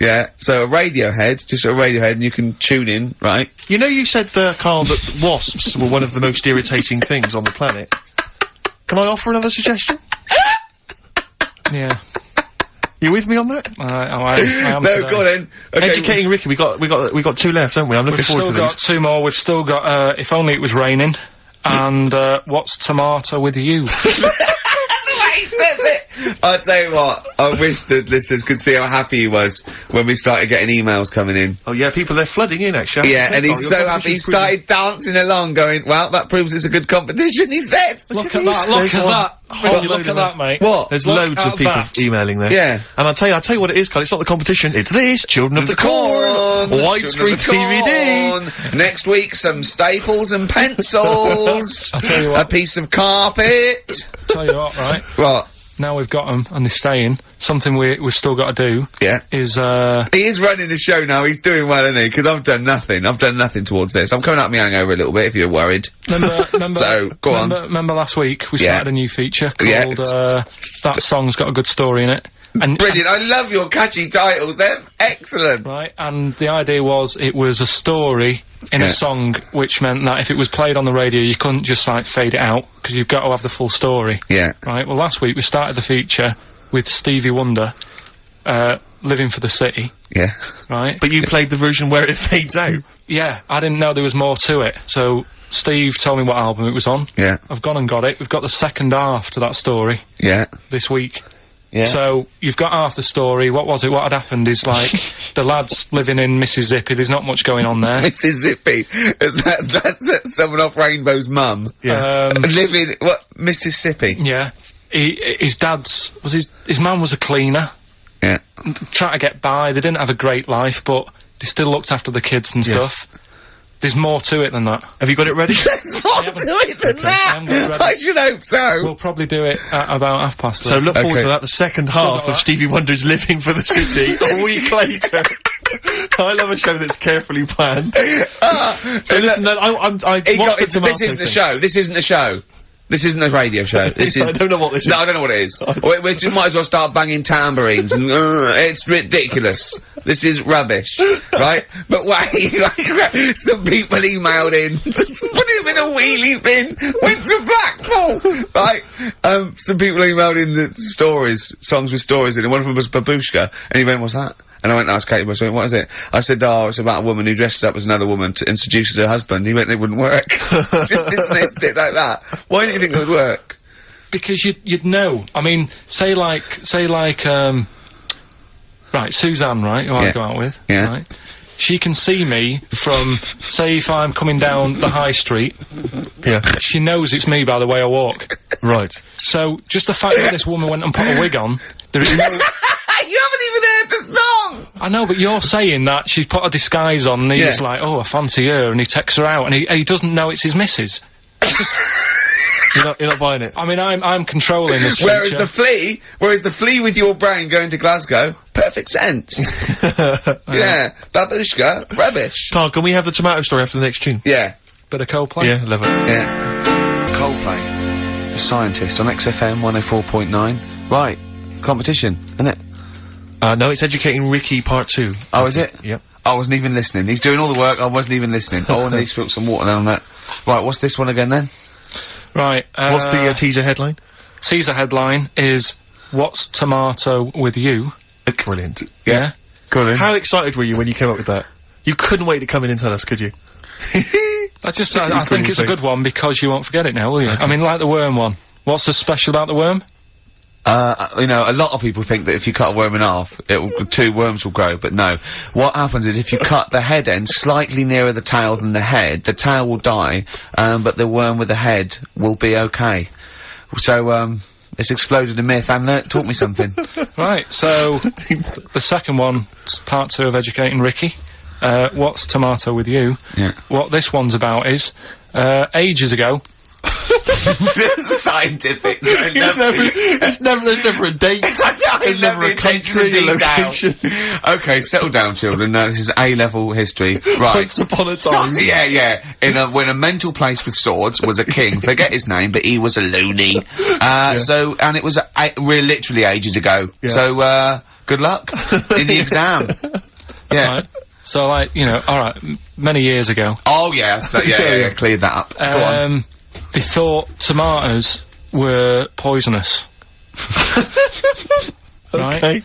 Yeah, so a radio head, just a radio head, and you can tune in, right? You know you said there, Carl, that wasps were one of the most irritating things on the planet. Can I offer another suggestion? Yeah. You with me on that? I am no, today. go on then. Okay. Educating Ricky, we got two left, haven't we? I'm looking forward to these. We've still got two more. We've still got, If Only It Was Raining, and, What's Tomato With You? He says it! I'll tell you what, I wish the listeners could see how happy he was when we started getting emails coming in. Oh yeah, people, they're flooding in, actually. Yeah, and he's so happy, he started dancing along going, well, that proves it's a good competition, he said! Look at that, look at that, mate. What? There's loads of people emailing there. Yeah. And I'll tell you what it is, Carl, it's not the competition, it's this, Children of the Corn! Widescreen DVD! Next week, some staples and pencils! I'll tell you what. A piece of carpet! I'll tell you what, right? What? Now we've got them, and they're staying, something we've still got to do. Yeah. Is, He is running the show now, he's doing well, isn't he? Because I've done nothing. I've done nothing towards this. I'm coming out my hangover a little bit, if you're worried. Remember last week, we started a new feature called, That Song's Got a Good Story in It. And brilliant, I love your catchy titles, they're excellent. Right, and the idea was, it was a story in a song, which meant that if it was played on the radio, you couldn't just, fade it out, because you've got to have the full story. Yeah. Right, well, last week we started the feature with Stevie Wonder, Living for the City. Yeah. Right? But you played the version where it fades out. Yeah, I didn't know there was more to it, so Steve told me what album it was on. Yeah. I've gone and got it. We've got the second half to that story. Yeah. This week. Yeah. So, you've got half the story. What was it? What had happened is, the lad's living in Mississippi. There's not much going on there. Mississippi. That's someone off Rainbow's mum. Yeah. Mississippi? Yeah. His mum was a cleaner. Yeah. Trying to get by. They didn't have a great life, but they still looked after the kids and stuff. There's more to it than that. Have you got it ready? There's more to it than that! I should hope so! We'll probably do it at about 11:30. So look forward to that, the second half of Stevie Wonder's Living for the City, a week later. I love a show that's carefully planned. So listen, this isn't a show. This isn't a show. This isn't a radio show. This is. I don't know what this is. No, I don't know what it is. We just might as well start banging tambourines and it's ridiculous. This is rubbish, right? But wait, some people emailed in, put him in a wheelie bin, went to Blackpool, right? Some people emailed in the songs with stories in it. One of them was Babushka, and he went, "What's that?" And I went and asked Katie Bush, what is it? I said, oh, it's about a woman who dresses up as another woman and seduces her husband. He went, it wouldn't work. Just dismissed it like that. Why didn't you think it would work? Because you'd know. I mean, say like, right, Suzanne, right, who I go out with, right? She can see me from, say, if I'm coming down the high street. Yeah. She knows it's me by the way I walk. Right. So, just the fact that this woman went and put a wig on, there is no... You haven't even heard the song! I know, but you're saying that she put a disguise on and he's like, oh, I fancy her, and he takes her out, and he doesn't know it's his missus. It's just... You're not buying it. I mean, I'm controlling this. Whereas the flea with your brain going to Glasgow, perfect sense. Yeah, babushka, rubbish. Carl, can we have the tomato story after the next tune? Yeah. Bit of Coldplay? Yeah, love it. Yeah. Coldplay. A scientist on XFM 104.9. Right. Competition, isn't it? No, it's Educating Ricky Part 2. Oh, is it? Yep. I wasn't even listening. He's doing all the work, I wasn't even listening. Oh, and he's spilled some water down on that. Right, what's this one again then? Right, what's the teaser headline? Teaser headline is, What's Tomato with You? Brilliant. Yeah? Brilliant. How excited were you when you came up with that? You couldn't wait to come in and tell us, could you? I think it's a good one because you won't forget it now, will you? Okay. I mean, like the worm one. What's so special about the worm? You know, a lot of people think that if you cut a worm in half, two worms will grow, but no. What happens is if you cut the head end slightly nearer the tail than the tail will die, but the worm with the head will be okay. So, it's exploded a myth and taught me something. Right, so, the second one, part 2 of Educating Ricky. What's Tomato with You? Yeah. What this one's about is, ages ago, scientific. There's never a date. There's never a country, a location. Okay, settle down, children. This is A-level history. Right. Once upon a time. Yeah. When a mental place with swords was a king. Forget his name, but he was a loony. So, and it was literally ages ago. Yeah. So, good luck in the exam. Yeah. Right. So, like, you know, alright, many years ago. Oh, yeah, cleared that up. Go on. They thought tomatoes were poisonous. Right? Okay.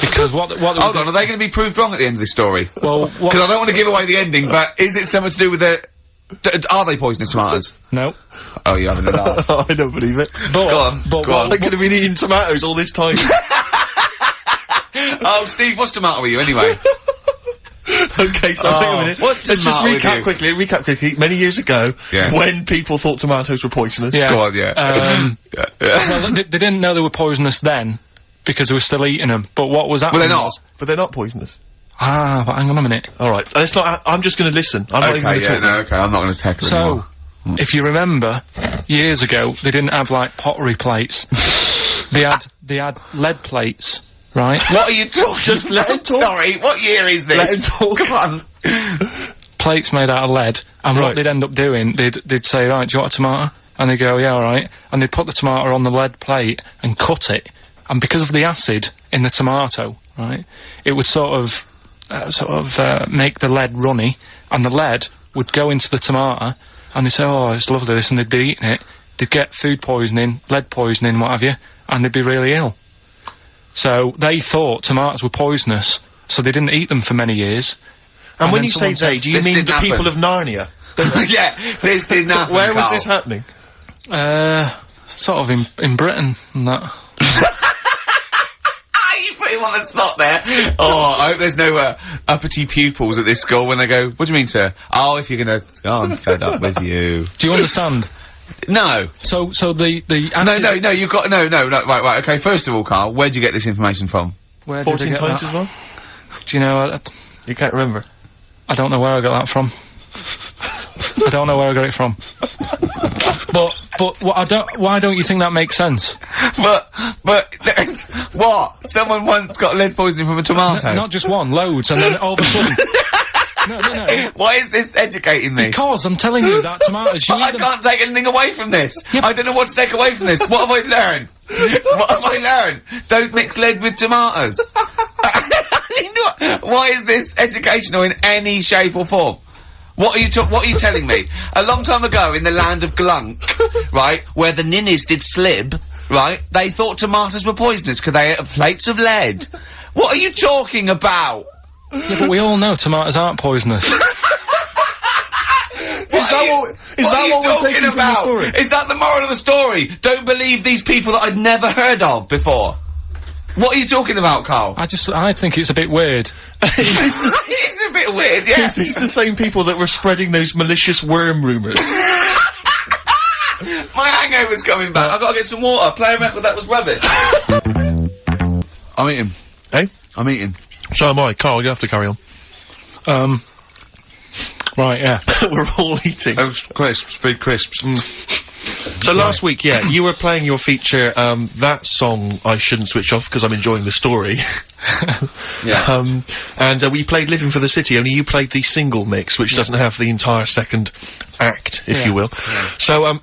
Because what Hold on, are they going to be proved wrong at the end of this story? Well, because I don't want to give away the ending, but is it something to do with are they poisonous tomatoes? No. Oh, you're having a laugh. I don't believe it. Go on. They could have been eating tomatoes all this time. Oh, Steve, what's tomato with you anyway? Okay, so wait a minute. Let's just recap quickly. Many years ago, when people thought tomatoes were poisonous. Yeah. Go on, Well, they didn't know they were poisonous then, because they were still eating them. But what was happening? Well, they're not. But they're not poisonous. Ah, but hang on a minute. Alright, I'm just gonna listen. I'm not even gonna talk. I'm not gonna tackle anymore. If you remember, years ago, they didn't have, like, pottery plates. they had lead plates. Right? What are you talking? Just let him talk. Sorry, what year is this? Let him talk. Come on. Plates made out of lead, and what they'd end up doing, they'd say, right, do you want a tomato? And they'd go, yeah, alright. And they'd put the tomato on the lead plate and cut it, and because of the acid in the tomato, right, it would sort of make the lead runny, and the lead would go into the tomato, and they'd say, oh, it's lovely this, and they'd be eating it. They'd get food poisoning, lead poisoning, what have you, and they'd be really ill. So they thought tomatoes were poisonous, so they didn't eat them for many years. And when you say they, do you mean the people of Narnia? Yeah, this didn't happen. Where was this happening? Sort of in Britain and that. You put him on the spot there. Oh, I hope there's no uppity pupils at this school when they go, what do you mean, sir? Oh, if you're gonna... Oh, I'm fed up with you. Do you understand? No. So the No, you've got... No, right, okay, first of all, Carl, where'd you get this information from? Where 14 times as well? Do you know... You can't remember? I don't know where I got that from. I don't know where I got it from. But why don't you think that makes sense? But, what? Someone once got lead poisoning from a tomato? Not just one, loads, and then all of a sudden... No. Why is this educating me? Because I'm telling you that tomatoes... I can't take anything away from this. Yeah, I don't know what to take away from this. What have I learned? What have I learned? Don't mix lead with tomatoes. Why is this educational in any shape or form? What are you telling me? A long time ago in the land of Glunk, right, where the ninnies did slib, right, they thought tomatoes were poisonous because they ate plates of lead. What are you talking about? Yeah, but we all know tomatoes aren't poisonous. What what we're taking from the story? Is that the moral of the story? Don't believe these people that I'd never heard of before. What are you talking about, Carl? I think it's a bit weird. It's a bit weird, yeah. These the same people that were spreading those malicious worm rumours. My hangover's coming back. I've got to get some water. Play a record that was rubbish. I'm eating. Hey? I'm eating. So am I. Carl, you have to carry on. Right, yeah. We're all eating. Those crisps, food crisps. So last week, yeah, you were playing your feature, that song I shouldn't switch off because I'm enjoying the story. Yeah. And we played Living for the City, only you played the single mix, which doesn't have the entire second act, if you will. Yeah. So,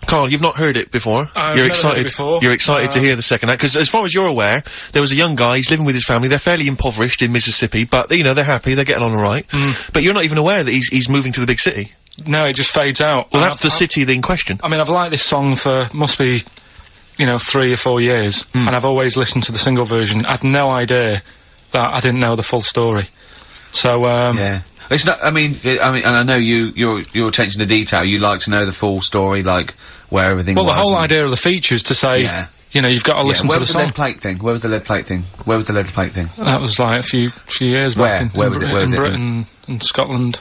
Carl, you've not heard it before. You're excited. Before. You're excited to hear the second act, because as far as you're aware, there was a young guy, he's living with his family, they're fairly impoverished in Mississippi, but, you know, they're happy, they're getting on alright. But you're not even aware that he's moving to the big city. No, it just fades out. Well, that's the city in question. I mean, I've liked this song for, must be, 3 or 4 years, and I've always listened to the single version. I had no idea that I didn't know the full story. So, yeah. It's not, I mean, and I know your attention to detail, you like to know the full story, like, where everything was. Well, the whole idea of the feature is to say, you've got to listen to the song. Where was the lead plate thing? Where was the lead plate thing? Where was the lead plate thing? That was like a few years back. Where was it? In Britain and Scotland.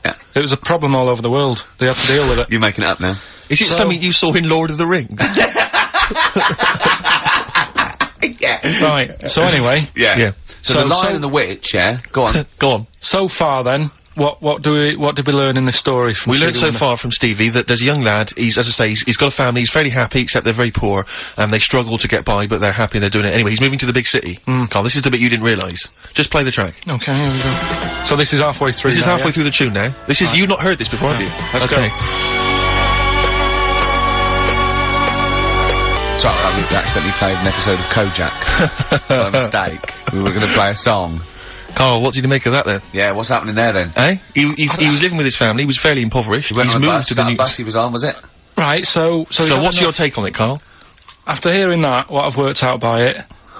Yeah. It was a problem all over the world. They had to deal with it. You're making it up now. Is it something you saw in Lord of the Rings? Yeah. Right. So anyway. Yeah. So the Lion and the Witch, yeah? Go on. Go on. So far then, what did we learn in this story from Stevie? We learned so far from Stevie that there's a young lad, as I say, he's got a family, he's fairly happy, except they're very poor, and they struggle to get by, but they're happy and they're doing it anyway. He's moving to the big city. Carl, this is the bit you didn't realise. Just play the track. Okay, here we go. So this is halfway through. This is halfway through the tune now. This is, you've not heard this before, have you? Let's go. Sorry, we accidentally played an episode of Kojak. By mistake. We were going to play a song. Carl, what did you make of that then? Yeah, what's happening there then? Eh? He was living with his family, he was fairly impoverished. He's moved to the new bus he was on, was it? Right, so what's your take on it, Carl? After hearing that, what I've worked out by it,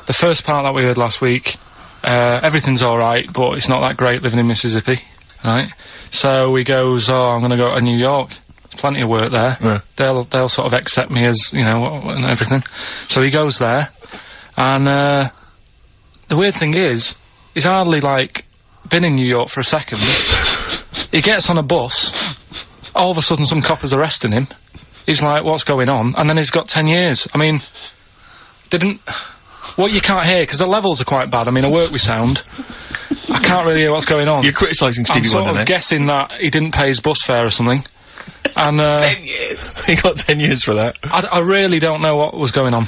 the first part that we heard last week, everything's alright, but it's not that great living in Mississippi, right? So he goes, I'm gonna go to New York. There's plenty of work there. Yeah. They'll sort of accept me as, and everything. So he goes there, and, the weird thing is, he's hardly, been in New York for a second. He gets on a bus, all of a sudden some copper's arresting him. He's like, what's going on? And then he's got 10 years. I mean, what you can't hear, because the levels are quite bad. I mean, I work with sound. I can't really hear what's going on. You're criticising Stevie Wonder, I'm sort of guessing that he didn't pay his bus fare or something. And, 10 years! He got 10 years for that. I really don't know what was going on.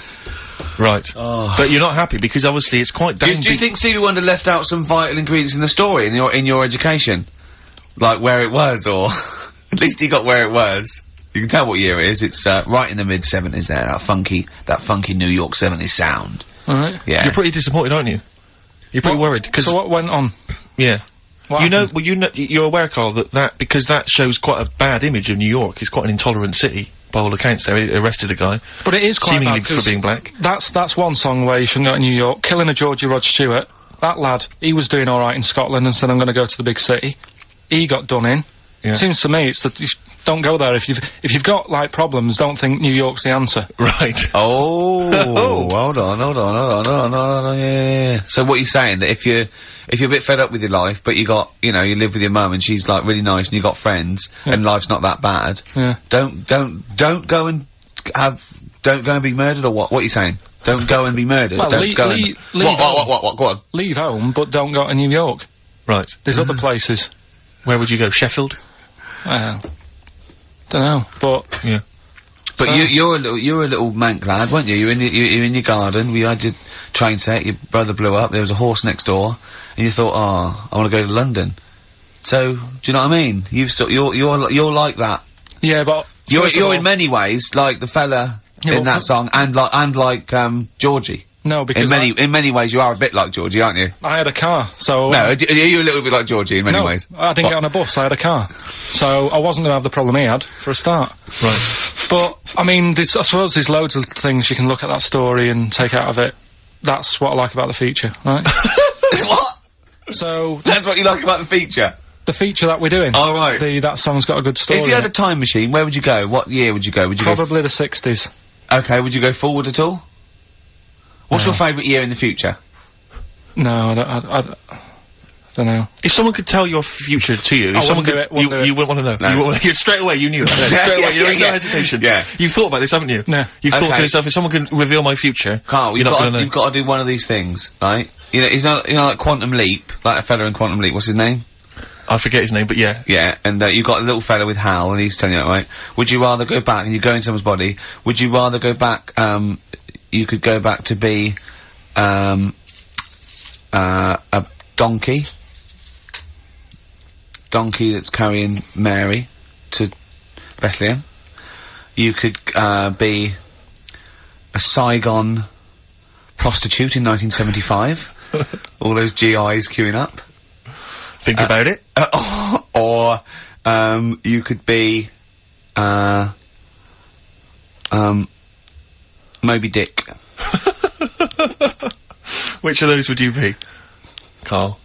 Right. Oh. But you're not happy because obviously it's quite do you think Stevie Wonder left out some vital ingredients in the story in your education? Like where it was, or at least he got where it was. You can tell what year it is. It's right in the mid-70s there, that funky New York 70s sound. Alright. Yeah. You're pretty disappointed, aren't you? You're pretty worried. So what went on? Yeah. You're aware, Carl, because that shows quite a bad image of New York. It's quite an intolerant city. By all accounts, they arrested a guy. But it is quite seemingly bad, for being black. That's one song where you shouldn't go to New York. Killing a Georgie Rod Stewart. That lad, he was doing alright in Scotland and said, I'm gonna go to the big city. He got done in. Yeah. Seems to me it's that you don't go there if you've got problems. Don't think New York's the answer. Right. Oh, hold on, yeah. So what you're saying that if you're a bit fed up with your life, but you live with your mum and she's really nice and you got friends and life's not that bad. Yeah. Don't go and be murdered or what? What are you saying? Don't go and be murdered. Well, leave home. Go on. Leave home, but don't go to New York. Right. There's other places. Where would you go? Sheffield? Don't know, but yeah. But so you're a little mank lad, weren't you? You're in your garden. We had your train set. Your brother blew up. There was a horse next door, and you thought, I want to go to London. So, do you know what I mean? You're like that. Yeah, but you're in many ways like the fella in that song, and like Georgie. No, because in many ways you are a bit like Georgie, aren't you? I had a car, so... No, are you a little bit like Georgie in many ways? I didn't get on a bus, I had a car. So, I wasn't gonna have the problem he had, for a start. Right. But, I mean, I suppose there's loads of things you can look at that story and take out of it. That's what I like about the feature, right? What? So... That's what you like about the feature? The feature that we're doing. Oh, right. That song's got a good story. If you had a time machine, where would you go? What year would you go? Would you Probably the 60s. Okay, would you go forward at all? What's your favourite year in the future? No, I don't know. If someone could tell your future to you, if someone could, you wouldn't want to know. No. Straight away, you knew that. Straight away, there was no hesitation. Yeah. You've thought about this, haven't you? No. You've thought to yourself, if someone can reveal my future, Carl, you've got to do one of these things, right? You know, like Quantum Leap, like a fella in Quantum Leap. What's his name? I forget his name, but yeah. Yeah, and you've got a little fella with Hal, and he's telling you that, right? Would you rather go back, and you go in someone's body, would you rather go back, you could go back to be, a donkey that's carrying Mary to Bethlehem. You could, be a Saigon prostitute in 1975. All those GIs queuing up. Think about it. Or, you could be, Moby Dick. Which of those would you be, Carl?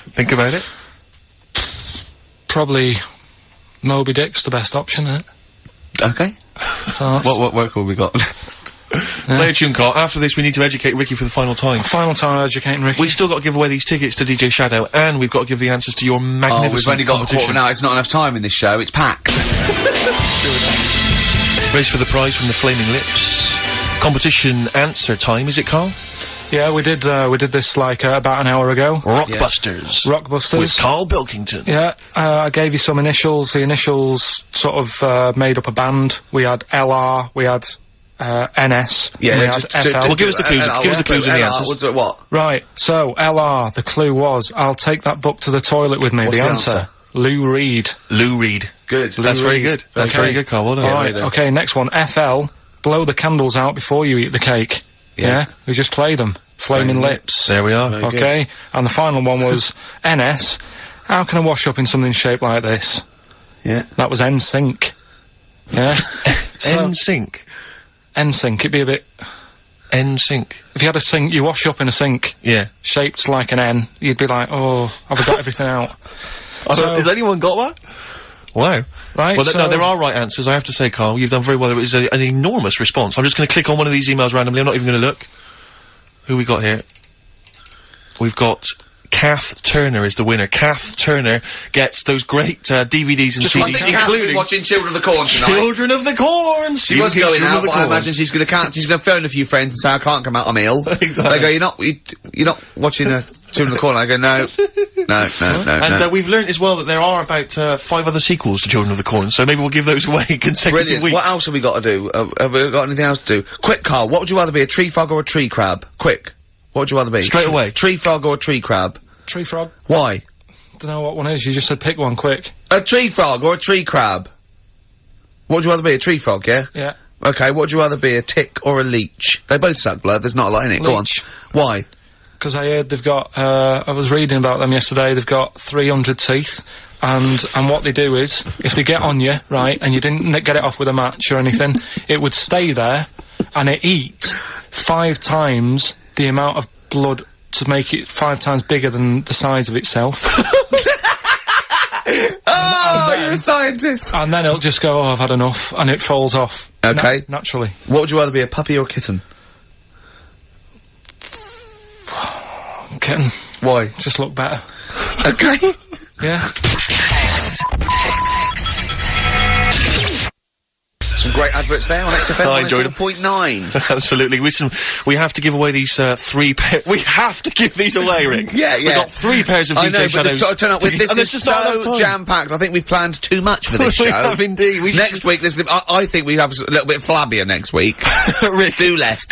Think about it. Probably Moby Dick's the best option, isn't it? Okay. What work have we got? Play a tune, Carl. After this, we need to educate Ricky for the final time. Final time educating Ricky. We've still got to give away these tickets to DJ Shadow, and we've got to give the answers to your magnificent we've only got a quarter now. It's not enough time in this show. It's packed. Race for the prize from the Flaming Lips. Competition answer time, is it, Carl? Yeah, we did this like about an hour ago. Rockbusters. Rockbusters. With Karl Pilkington. Yeah, I gave you some initials. The initials sort of made up a band. We had LR, we had NS, yeah, we had FL. Well, give us the clues. Give us the clues and the answers. What? Right, so LR, the clue was, I'll take that book to the toilet with me. What's the answer? Lou Reed. Lou Reed. Good. That's very good. That's very good, Carl. Well done. Right, okay, next one. FL, blow the candles out before you eat the cake. Yeah? We just played them. Flaming Lips. There we are. Very okay, good. And the final one was NS, how can I wash up in something shaped like this? Yeah. That was NSYNC. Yeah? NSYNC. NSYNC, it'd be a bit... NSYNC. If you had a sink, you wash up in a sink. Yeah. Shaped like an N, you'd be like, oh, have I got everything out? Has anyone got that? Wow. Right, well, no, there are right answers, I have to say, Carl. You've done very well. It was an enormous response. I'm just going to click on one of these emails randomly. I'm not even going to look. Who we got here? We've got Kath Turner is the winner. Kath Turner gets those great DVDs and CDs, including watching Children of the Corn tonight. Children of the Corn. She was going out, but I imagine she's going to phone a few friends and say, I can't come out, I'm ill. Exactly. They go, you're not watching Children of the Corn. I go, no. And we've learnt as well that there are about 5 other sequels to Children of the Corn, so maybe we'll give those away consecutive weeks. What else have we got to do? Have we got anything else to do? Quick, Carl, what would you rather be, a tree frog or a tree crab? Quick. What would you rather be? Straight away. Tree frog or a tree crab? Tree frog. Why? Don't know what one is, you just said pick one quick. A tree frog or a tree crab? What would you rather be, a tree frog, yeah? Yeah. Okay, what would you rather be, a tick or a leech? They both suck blood, there's not a lot in it, go on. Why? Because I heard they've got, I was reading about them yesterday, they've got 300 teeth, and what they do is, if they get on you, right, and you didn't get it off with a match or anything, it would stay there, and it eat 5 times the amount of blood to make it 5 times bigger than the size of itself. Oh, you're a scientist! And then it'll just go, oh, I've had enough, and it falls off. Okay. Naturally. What would you rather be, a puppy or a kitten? Kitten. Why? Just look better. Okay. Yeah. Some great adverts there on XFM. I enjoyed it. 1.9. Absolutely. We have to give away these 3 pairs. We have to give these away, Rick. Yeah. We've got 3 pairs of I DJ know, Shadows. but turn up with this is so jam-packed. I think we've planned too much for this show. We have indeed. Next week, I think we have a little bit flabbier next week. Rick, do less.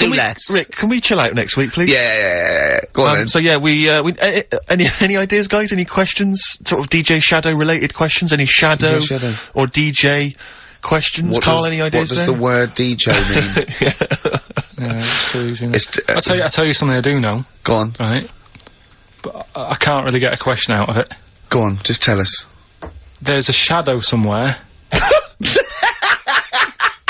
Rick, can we chill out next week, please? Yeah. Go on then. So yeah, any ideas, guys? Any questions? Sort of DJ Shadow related questions? Any Shadow or DJ questions? Carl, any ideas? What does the word DJ mean? Yeah, it's too easy. I'll tell you something I do know. Go on. Right. But I can't really get a question out of it. Go on, just tell us. There's a shadow somewhere.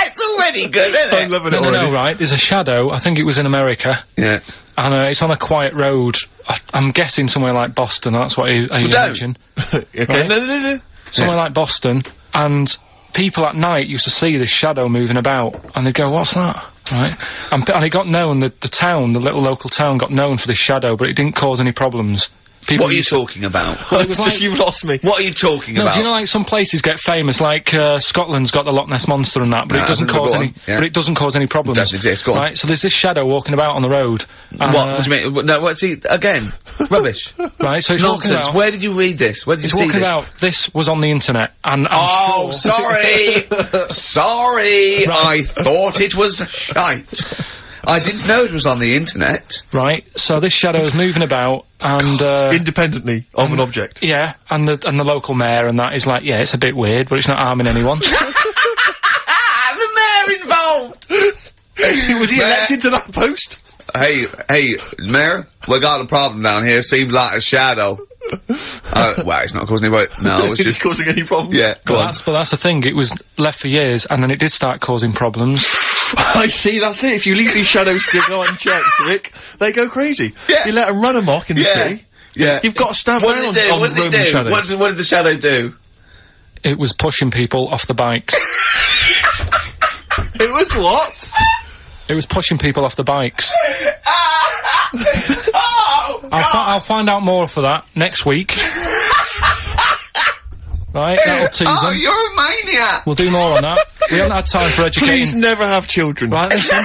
It's already good, isn't it? I'm loving it already. No, right, there's a shadow, I think it was in America. Yeah. And it's on a quiet road. I'm guessing somewhere like Boston, that's what you mentioned. Okay. Right? No. Somewhere like Boston, and people at night used to see this shadow moving about, and they'd go, what's that? Right? And it got known, the town, the little local town got known for this shadow, but it didn't cause any problems. People What are you talking about? Well, it was like, You've lost me. What are you talking about? do you know, like, some places get famous, like, Scotland's got the Loch Ness Monster and that, but it doesn't cause any, but it doesn't cause any problems. It does exist, go on. Right? So there's this shadow walking about on the road. What do you mean? No, what, see, again, rubbish. Right, so it's Nonsense. Where did you read this? Where did you see this? This was on the internet, and I'm sure... sorry! Sorry! Right. I thought it was shite. I didn't know it was on the internet. Right, so this shadow is moving about, and independently of an object. Yeah, and the local mayor and that is like, yeah, it's a bit weird, but it's not harming anyone. The mayor involved! Was he elected to that post? Hey, mayor, we got a problem down here, seems like a shadow. Well, it's not causing any no, it's just causing any problems. Yeah, but that's the thing, it was left for years, and then it did start causing problems. I see, that's it. If you leave these shadows to go unchecked, Rick, they go crazy. Yeah. You let them run amok in the city. Yeah. You've got to stand What down did it do? on What did it do? shadows. What did the shadow do? It was pushing people off the bikes. It was what? It was pushing people off the bikes. Oh, I'll find out more for that next week. Right, that'll tease them. you're a maniac! We'll do more on that. We haven't had time for educating. Please never have children. Right, listen.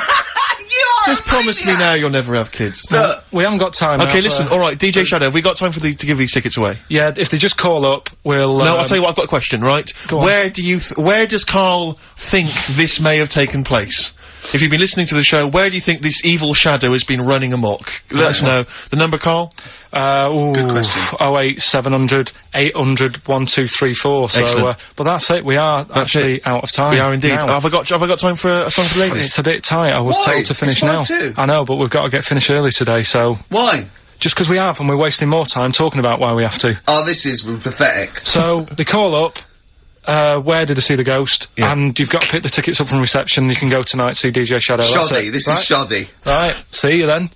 Just Promise me now you'll never have kids. We haven't got time now, Okay, so- listen, alright, DJ Shadow, have we got time for to give these tickets away? Yeah, if they just call up, we'll... No, I'll tell you what, I've got a question, right? Go on. Where does Karl think this may have taken place? If you've been listening to the show, where do you think this evil shadow has been running amok? Let us know. The number, Karl? Good question. 08700 800 1234. So, Excellent. but that's it. We are actually out of time. We are indeed. now. Have I got time for a song for ladies? It's a bit tight. I was Why? told to finish It's now. 5:02. I know, but we've got to get finished early today, so... Why? Just because we have, and we're wasting more time talking about why we have to. Oh, this is pathetic. So, they call up, where did they see the ghost? Yeah. And you've got to pick the tickets up from reception. You can go tonight, see DJ Shadow. That's Shoddy. it. This Right? is shoddy. Right, see you then.